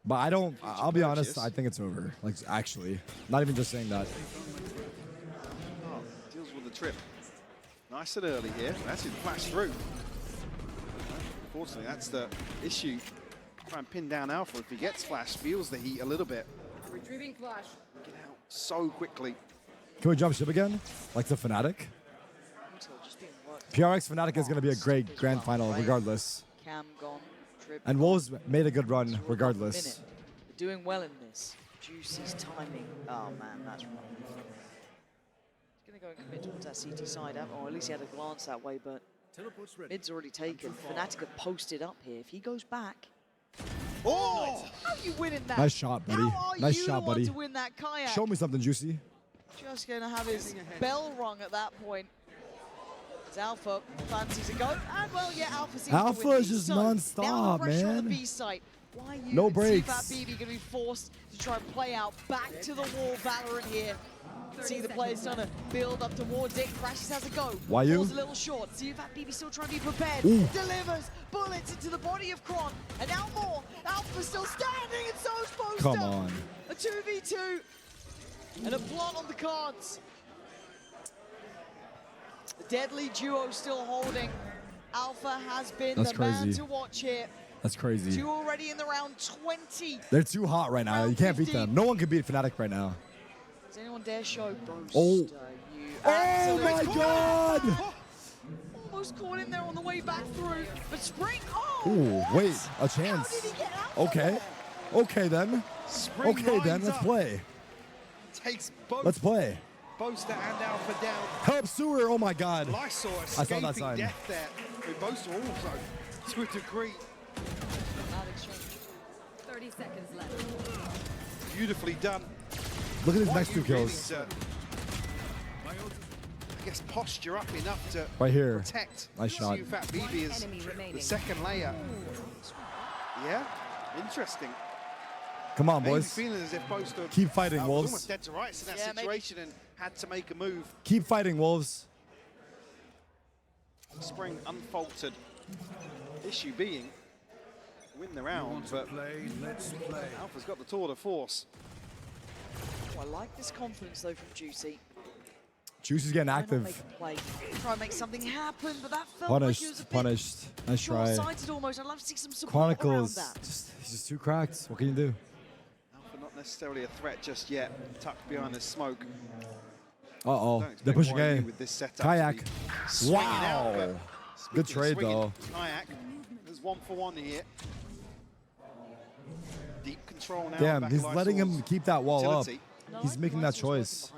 But I don't, I'll be honest, purchase. I think it's over. Like, actually. Not even just saying that. Oh, deals with the trip. Nice and early here. That's it, flash through. Unfortunately, that's the issue. Try and pin down Alpha. If he gets flash, feels the heat a little bit. Retrieving flash. Get out so quickly. Can we jump ship again? Like to Fnatic? PRX Fnatic is going to be a great grand final regardless. Cam gone. And Wolves made a good run regardless. They're doing well in this. Juicy's timing. Oh man, that's wrong. He's going to go and commit towards that CT side, or at least he had a glance that way, but mid's already taken. Fnatic have posted up here. If he goes back. Oh! How are you winning that? Nice shot, buddy. Nice shot, buddy. To win that kayak? Show me something, Juicy. Just going to have his bell rung at that point. As Alpha fancies a go. And well, yeah, Alpha seems Alpha to win is just non-stop, man. On the B site. Why you no breaks. BB going to be forced to try and play out back to the wall Valorant here. See the players trying to build up towards it. Crashes has a go. Why you? Falls a little short. See if that BB still trying to be prepared. Ooh. Delivers bullets into the body of Kron. And now more. Alpha's still standing and so's Poster. Come on. A 2v2. And a plot on the cards. The deadly duo still holding. Alpha has been the man to watch here. That's crazy. 2 already in the round 20. They're too hot right now. You can't beat them. No one can beat Fnatic right now. Does anyone dare show Boaster? Oh my God! Almost caught in there on the way back through, but Spring. Oh! Ooh, wait, a chance. How did he get out okay. Okay then. Spring okay then. Let's play. Takes both. Let's play. Boaster and Alpha down. Help Sewer. Oh my God. Lysor I saw that sign. Death there. With Boaster also to a degree. 30 seconds left. Beautifully done. Look at his next 2 kills. I guess posture up enough to right here. Protect. Nice shot. Fat BB is the second layer. Yeah, interesting. Come on, boys. Feeling as if Boaster keep fighting, was Wolves. almost dead to rights in that situation and had to make a move. Keep fighting, Wolves. Spring unfaltered. Issue being win the round, but Alpha's got the tour de force. Oh, I like this confidence though from Juicy. Juicy's getting active. Try and make something happen, but that felt punished. like it was a bit Punished. Nice try. short-sighted almost. I'd love to see some support Chronicles. around that. He's just too cracked. What can you do? Alpha not necessarily a threat just yet. Tucked behind the smoke. Uh-oh. They're pushing A. With this setup Kayak. Wow. Out, good trade, though. Kayak. There's 1-for-1 here. Deep control now. Damn, he's letting him keep that wall up. He's making that choice.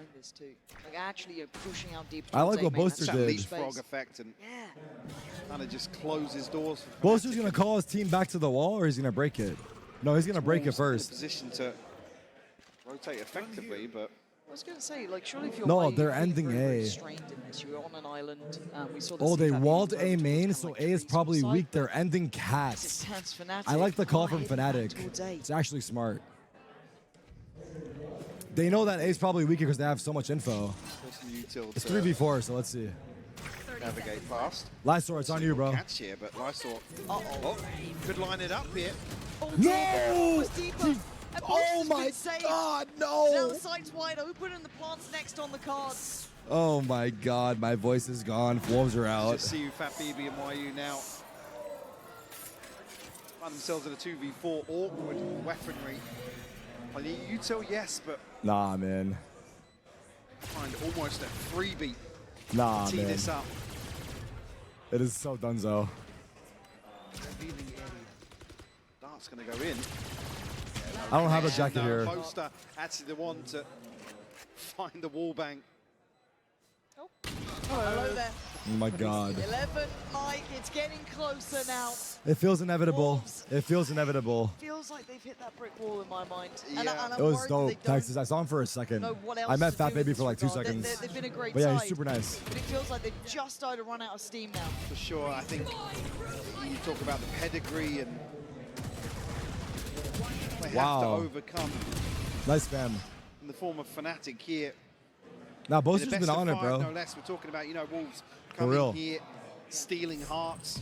Like actually pushing out deep. I like what Boaster did. Leapfrog effect and kind of just closes doors. Boaster's gonna call his team back to the wall, or he's gonna break it. No, he's gonna break it first. Position to rotate effectively, but I was gonna say, like, surely if you're no, they're ending very A. Strained in this. You're on an island. We saw Oh, they CFAP walled being A moved main, towards so like A is probably side, weak. but They're ending it cats. stands Fnatic. I like the call from Heading back Fnatic. towards A. It's actually smart. They know that A is probably weaker because they have so much info. It's 3v4, so let's see. Navigate past. Lysor, it's on you, bro. Catch here, but Lysor. Oh, could line it up here. No! Oh my God, no! Now the site's wide open and the plant's next on the cards. Oh my God, my voice is gone. Wolves are out. Just see you, Fat BB and YU now. Find themselves in a 2v4 awkward weaponry. I mean, you tell yes, but Nah, man. find almost a freebie. Nah, to tee man. this up. It is so dunzo. Dart's going to go in. I don't have a jacket here. Poster actually the one to find the wall bang. Oh, hello there. Oh my God. 11, Mike, it's getting closer now. It feels inevitable. Wolves. It feels inevitable. Feels like they've hit that brick wall in my mind. Yeah. And I'm It was worried dope, that they don't Texas. I saw him for a second. know what else I met to Fat do Baby in for like this 2 regard. seconds. They've been a great But yeah, he's side, super nice. But it feels like they've just started to run out of steam now. For sure, I think you talk about the pedigree and they have to overcome Nice spam. in the form of Fnatic here. Now, In the Boaster's best been of on it, five, bro. No less. We're talking about, Wolves For coming real. here, stealing hearts,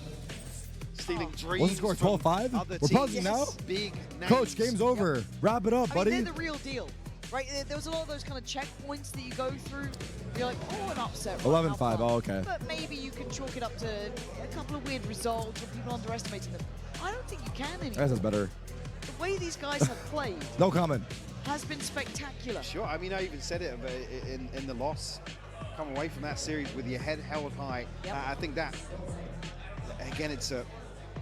stealing dreams. What's the score? from 12-5? other We're pausing teams. now? Big names. Coach, game's over. Wrap it up, I buddy. mean, they're the real deal, right? There was a lot of those kind of checkpoints that you go through. You're like, oh, an upset. 11-5. Oh, okay. But maybe you can chalk it up to a couple of weird results or people underestimating them. I don't think you can anymore. That's better. The way these guys have played, No comment. has been spectacular. Sure, I mean, I even said it in the loss. Come away from that series with your head held high. Yep. I think that, again, it's a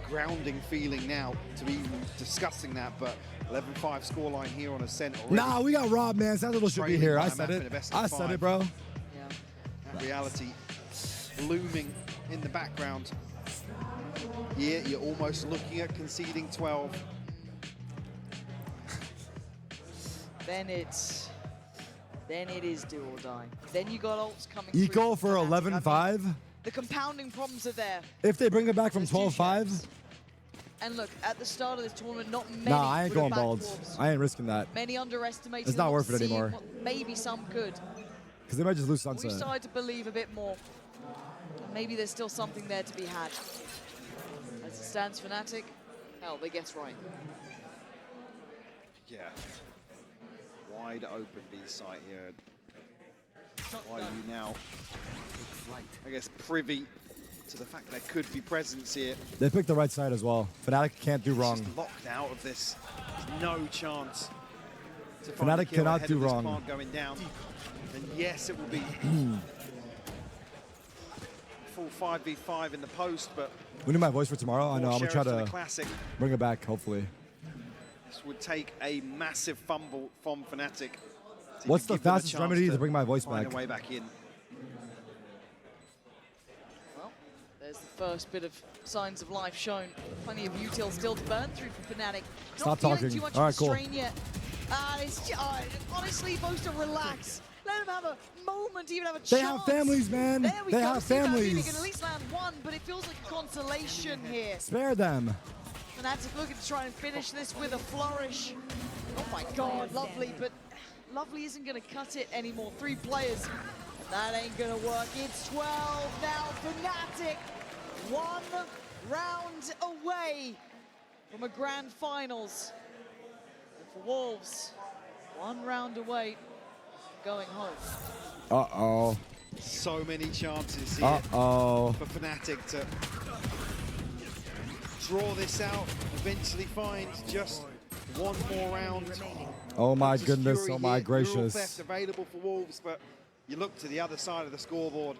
grounding feeling now to be even discussing that, but 11-5 scoreline here on Ascent already. Nah, we got robbed, man. Sentinel should be here. I said it. I said it, bro. Yeah. That reality looming in the background. Here, you're almost looking at conceding 12. Then it is do or die. Then you got ults coming Eco through for from Fnatic. 11-5. The compounding problems are there. If they bring it back from 12-5. And look, at the start of this tournament, not many Nah, I ain't would have going backed bald. Wolves. I ain't risking that. Many underestimated. It's not them, worth it seeing anymore. what maybe some could. Because they might just lose We Sunset. started to believe a bit more. Maybe there's still something there to be had. As it stands, Fnatic, hell, they guess right. Yeah. Wide open B site here. Why are you now, I guess, privy to the fact there could be presence here? They picked the right side as well. Fnatic can't do wrong. Just locked out of this. There's no chance to find a Fnatic kill cannot ahead do of this wrong. plant going down. And yes, it will be full 5v5 in the post, but We need my voice for tomorrow. I know. I'm going to try the to classic. bring it back, hopefully. This would take a massive fumble from Fnatic. to What's even the give them a fastest chance remedy to bring my voice find back? a way back in. Well, there's the first bit of signs of life shown. Plenty of util still to burn through for Fnatic. Stop Not feeling talking. too much All of right, a cool. strain yet. Honestly, supposed to relax. Let them have a moment, even have a chance. They have families, man. There we They go. have See that maybe families. can at least land one, but it feels like a consolation here. Spare them. Fnatic looking to try and finish this with a flourish. Oh my God, Lovely, but Lovely isn't going to cut it anymore. 3 players, and that ain't going to work. It's 12 now. Fnatic, 1 round away from a grand finals. And for Wolves, 1 round away, going home. Uh-oh. So many chances here Uh-oh. for Fnatic to draw this out, eventually find just 1 more round. Oh my Lots of goodness, fury oh my here. Neural gracious. theft available for Wolves, but you look to the other side of the scoreboard.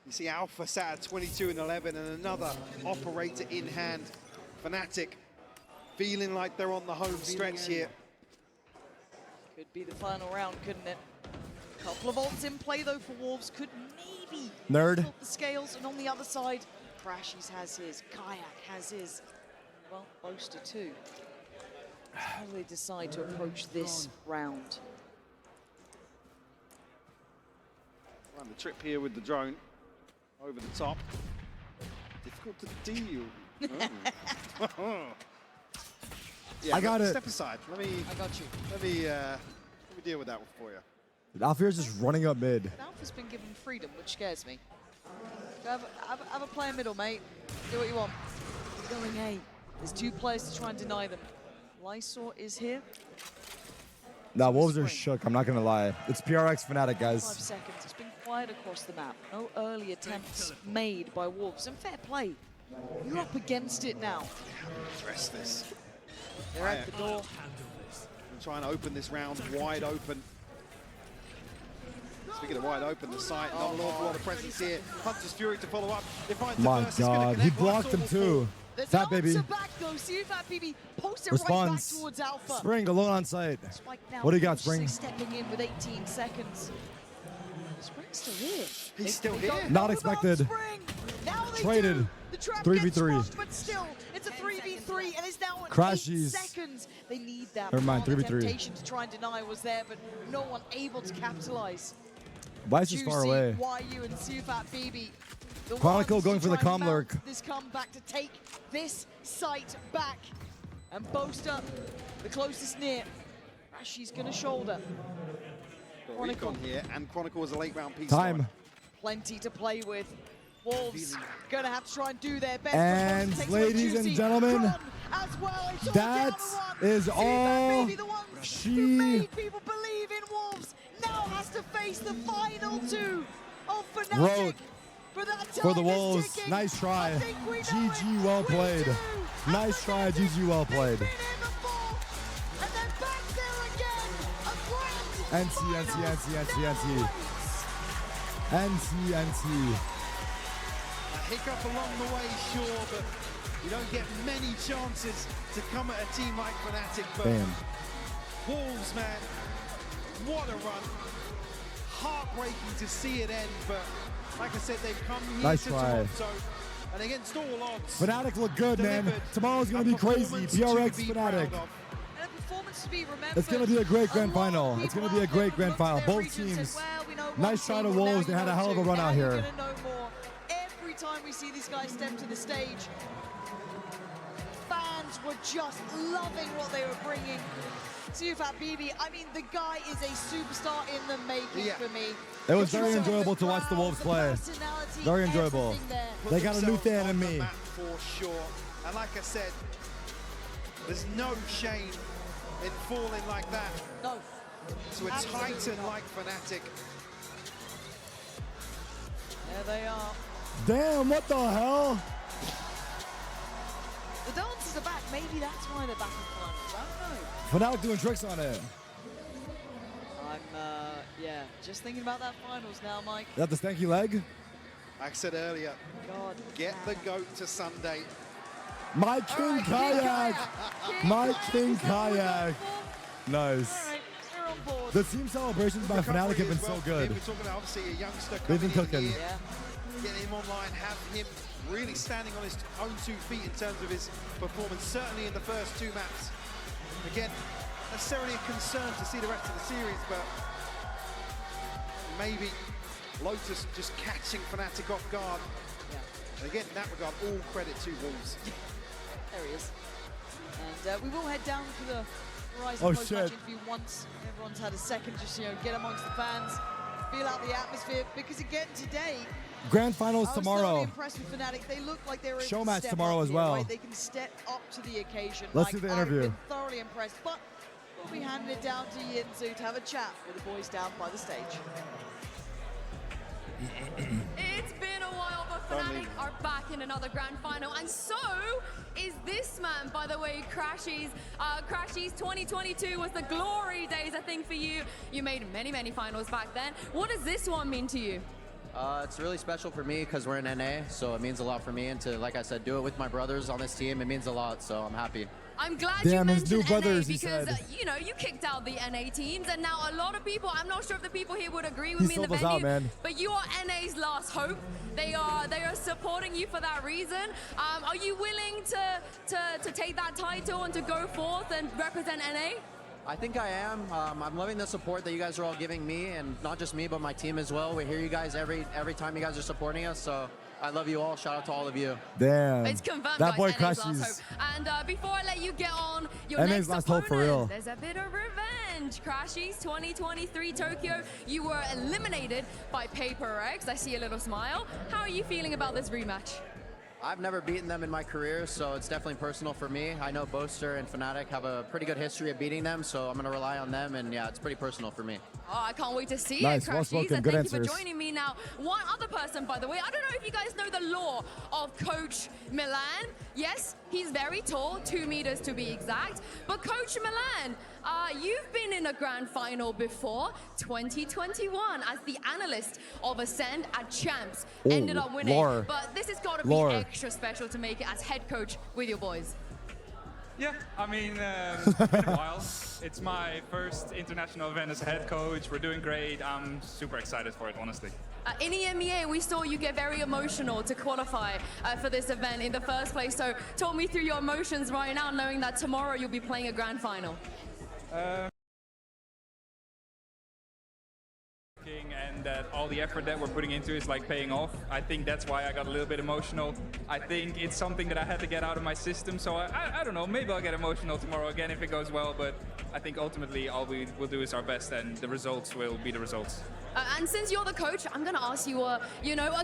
You see Alpha sat at 22 and 11 and another operator in hand. Fnatic feeling like they're on the home stretch here. Could be the final round, couldn't it? Couple of ults in play though for Wolves. Could maybe Nerd. flip the scales. And on the other side, Crashies has his, Kayak has his. Well, Boaster too. How do they decide to approach this round? Run the trip here with the drone over the top. Difficult to deal. Oh. Yeah, I got it. Step aside. Let me deal with that one for you. Alfier's just running up mid. Alpha's been given freedom, which scares me. Have a play in middle, mate. Do what you want. You're going A. There's 2 players to try and deny them. Lysor is here. Nah, Wolves are shook. I'm not going to lie. It's PRX Fnatic, 5 guys. seconds. It's been quiet across the map. No early attempts made by Wolves. And fair play. You're up against it now. Address this. They're at the door. I'm trying to open this round wide open. Speaking of wide open, the site, not an awful lot of presence here. Hunter's Fury to follow up. They find My Diverse, it's gonna God, he connect. blocked him too. There's Fat an baby. answer back though. See if Fat BB posts it Response. right back towards Alpha. Spring alone on site. Spike now What do you got, cautiously Spring? stepping in with 18 seconds. Spring's still here. He's still here. Not expected. Spring. Now they Traded. do. The trap 3v3. gets squashed, but still, it's a 3v3, and it's now at 8 Crashies. seconds. They need that. Never mind, The 3v3. temptation to try and deny was there, but no one able to capitalize. Vice is far away. YU and Sufat BB. The Chronicle ones going to for the try and comm lurk. mount this comeback to take this site back. And Boaster, the closest near. Rashi's gonna shoulder. Got Chronicle. Recon here, and Chronicle was a late round piece. Time. Plenty to play with. Wolves gonna have to try and do their best. And Takes ladies away and Juicy. gentlemen, Run as well. It's all that down to one. is Sufat all BB, the ones who she made people believe in Wolves, now has to face the final 2 of Fnatic. wrote But that for the time is Wolves. ticking. Nice try. I think we know GG, it. well We played. do. Nice try, GG, well played. They've been in before, and then back there again. NC. A hiccup along the way, sure, but you don't get many chances to come at a team like Fnatic. But Damn. Wolves, man, what a run. Heartbreaking to see it end, but like I said, they've come here Nice to try. Toronto, and against all odds, Fnatic look good, man. Tomorrow's gonna be crazy. PRX Fnatic. To be remembered. It's gonna be a great grand final. It's gonna be a great grand final. Both teams. Nice try to Wolves. They had a hell of a run out here. Every time we see these guys step to the stage, fans were just loving what they were bringing. Sufat BB, I mean, the guy is a superstar in the making for me. It was very enjoyable to watch the Wolves play. Very enjoyable. They got a new fan in me. For sure. And like I said, there's no shame in falling like that. No. To a titan like Fnatic. There they are. Damn, what the hell? The dancers are back. Maybe that's why they're back in finals. I don't know. Fnatic doing tricks on it. Yeah, just thinking about that finals now, Mike. Is that the stanky leg? Like I said earlier, God, get the GOAT to Sunday. My King Kayak! My King Kayak! Nice. All right, we're on board. The team celebrations by Fnatic have been so good. We're talking about obviously a youngster They've coming been cooking. in here, getting him online, have him really standing on his own 2 feet in terms of his performance, certainly in the first 2 maps. Again, necessarily a concern to see the rest of the series, but maybe Lotus just catching Fnatic off guard. Yeah. And again, in that regard, all credit to Wolves. There he is. And we will head down to the Horizon post-match interview once everyone's had a second, just get amongst the fans, feel out the atmosphere, because again today, Grand finals I was tomorrow. thoroughly impressed with Fnatic. They look like they were Show able to match step tomorrow up as here, well. right? They can step up to the occasion. Let's do the interview. I've been thoroughly impressed, but we'll be handing it down to Yinzu to have a chat with the boys down by the stage. It's been a while, but Fnatic are back in another grand final, and so is this man, by the way, Crashies. Crashies 2022 was the glory days, I think, for you. You made many, many finals back then. What does this one mean to you? It's really special for me because we're in NA, so it means a lot for me. And to, like I said, do it with my brothers on this team, it means a lot, so I'm happy. I'm glad Damn, you his new mentioned brothers, NA he because, said. you kicked out the NA teams, and now a lot of people, I'm not sure if the people here would agree with He me in the sold us venue, out, man. but you are NA's last hope. They are supporting you for that reason. Are you willing to take that title and to go forth and represent NA? I think I am. I'm loving the support that you guys are all giving me, and not just me, but my team as well. We hear you guys every time you guys are supporting us, so I love you all. Shout out to all of you. Damn. It's confirmed, that boy guys, NA's Crashies. last hope. And before I let you get on your NA's next last opponent, hope for real. there's a bit of revenge. Crashies 2023 Tokyo, you were eliminated by PaperX. I see a little smile. How are you feeling about this rematch? I've never beaten them in my career, so it's definitely personal for me. I know Boaster and Fnatic have a pretty good history of beating them, so I'm going to rely on them, and yeah, it's pretty personal for me. Oh, I can't wait to see Nice, it, well Crashies, spoken, and good thank you answers. for joining me now. One other person, by the way, I don't know if you guys know the lore of Coach Milan. Yes, he's very tall, 2 meters to be exact, but Coach Milan, you've been in a grand final before, 2021, as the analyst of Ascend at Champs. Ooh, ended up winning, lore. but this has got to be extra special to make it as head coach with your boys. Yeah, I mean, it's been a while. It's my first international event as a head coach. We're doing great. I'm super excited for it, honestly. In EMEA, we saw you get very emotional to qualify for this event in the first place. So talk me through your emotions right now, knowing that tomorrow you'll be playing a grand final. And that all the effort that we're putting into is like paying off. I think that's why I got a little bit emotional. I think it's something that I had to get out of my system. So I don't know, maybe I'll get emotional tomorrow again if it goes well, but I think ultimately all we will do is our best and the results will be the results. And since you're the coach, I'm going to ask you a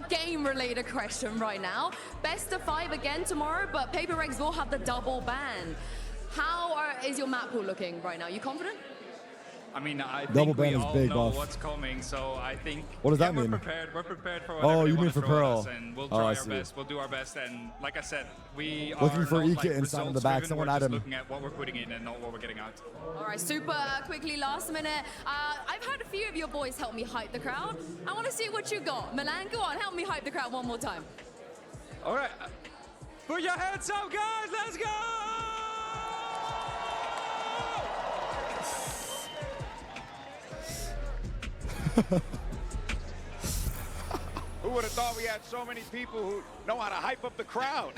game-related question right now. Best of 5 again tomorrow, but PaperX will have the double ban. How is your map pool looking right now? You confident? I mean, I Double think we ban is all big know buff. what's coming, so I think What does that mean? We're prepared for whatever Oh, they you want mean to for throw at Pearl? us, and we'll Oh, try I our see. best. We'll do our best, and like I said, we Looking are for not, E-Kit like, inside in the results back. driven. Someone we're at just him. looking at what we're putting in and not what we're getting out. All right, super quickly, last minute. I've heard a few of your boys help me hype the crowd. I want to see what you got. Milan, go on, help me hype the crowd one more time. All right, put your hands up, guys. Let's go! Who would have thought we had so many people who know how to hype up the crowd?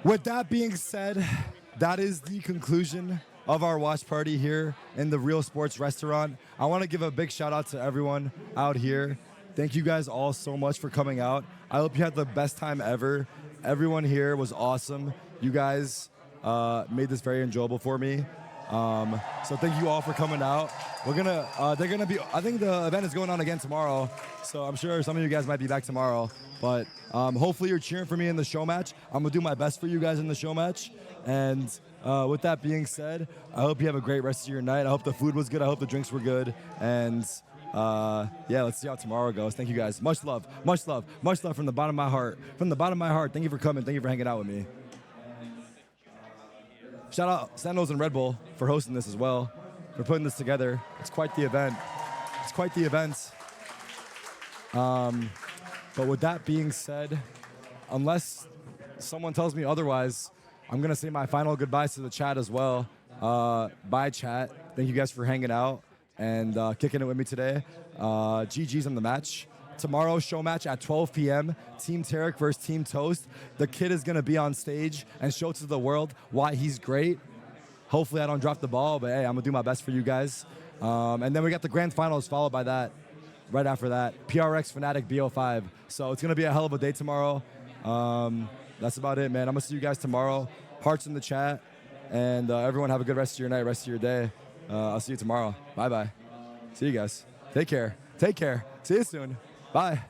With that being said, that is the conclusion of our watch party here in the Real Sports Restaurant. I want to give a big shout out to everyone out here. Thank you guys all so much for coming out. I hope you had the best time ever. Everyone here was awesome. You guys made this very enjoyable for me. So thank you all for coming out. I think the event is going on again tomorrow, so I'm sure some of you guys might be back tomorrow. But hopefully you're cheering for me in the show match. I'm gonna do my best for you guys in the show match. And with that being said, I hope you have a great rest of your night. I hope the food was good. I hope the drinks were good. And yeah, let's see how tomorrow goes. Thank you guys. Much love, much love, much love from the bottom of my heart. From the bottom of my heart, thank you for coming. Thank you for hanging out with me. Shout out Sandos and Red Bull for hosting this as well, for putting this together. It's quite the event. It's quite the event. But with that being said, unless someone tells me otherwise, I'm going to say my final goodbyes to the chat as well. Bye, chat. Thank you guys for hanging out and kicking it with me today. GG's on the match. Tomorrow's show match at 12 p.m. Team Tarek versus Team Toast. The kid is going to be on stage and show to the world why he's great. Hopefully I don't drop the ball, but hey, I'm going to do my best for you guys. And then we got the grand finals followed by that, right after that. PRX Fnatic BO5. So it's going to be a hell of a day tomorrow. That's about it, man. I'm going to see you guys tomorrow. Hearts in the chat. And everyone have a good rest of your night, rest of your day. I'll see you tomorrow. Bye-bye. See you guys. Take care. Take care. See you soon. Bye.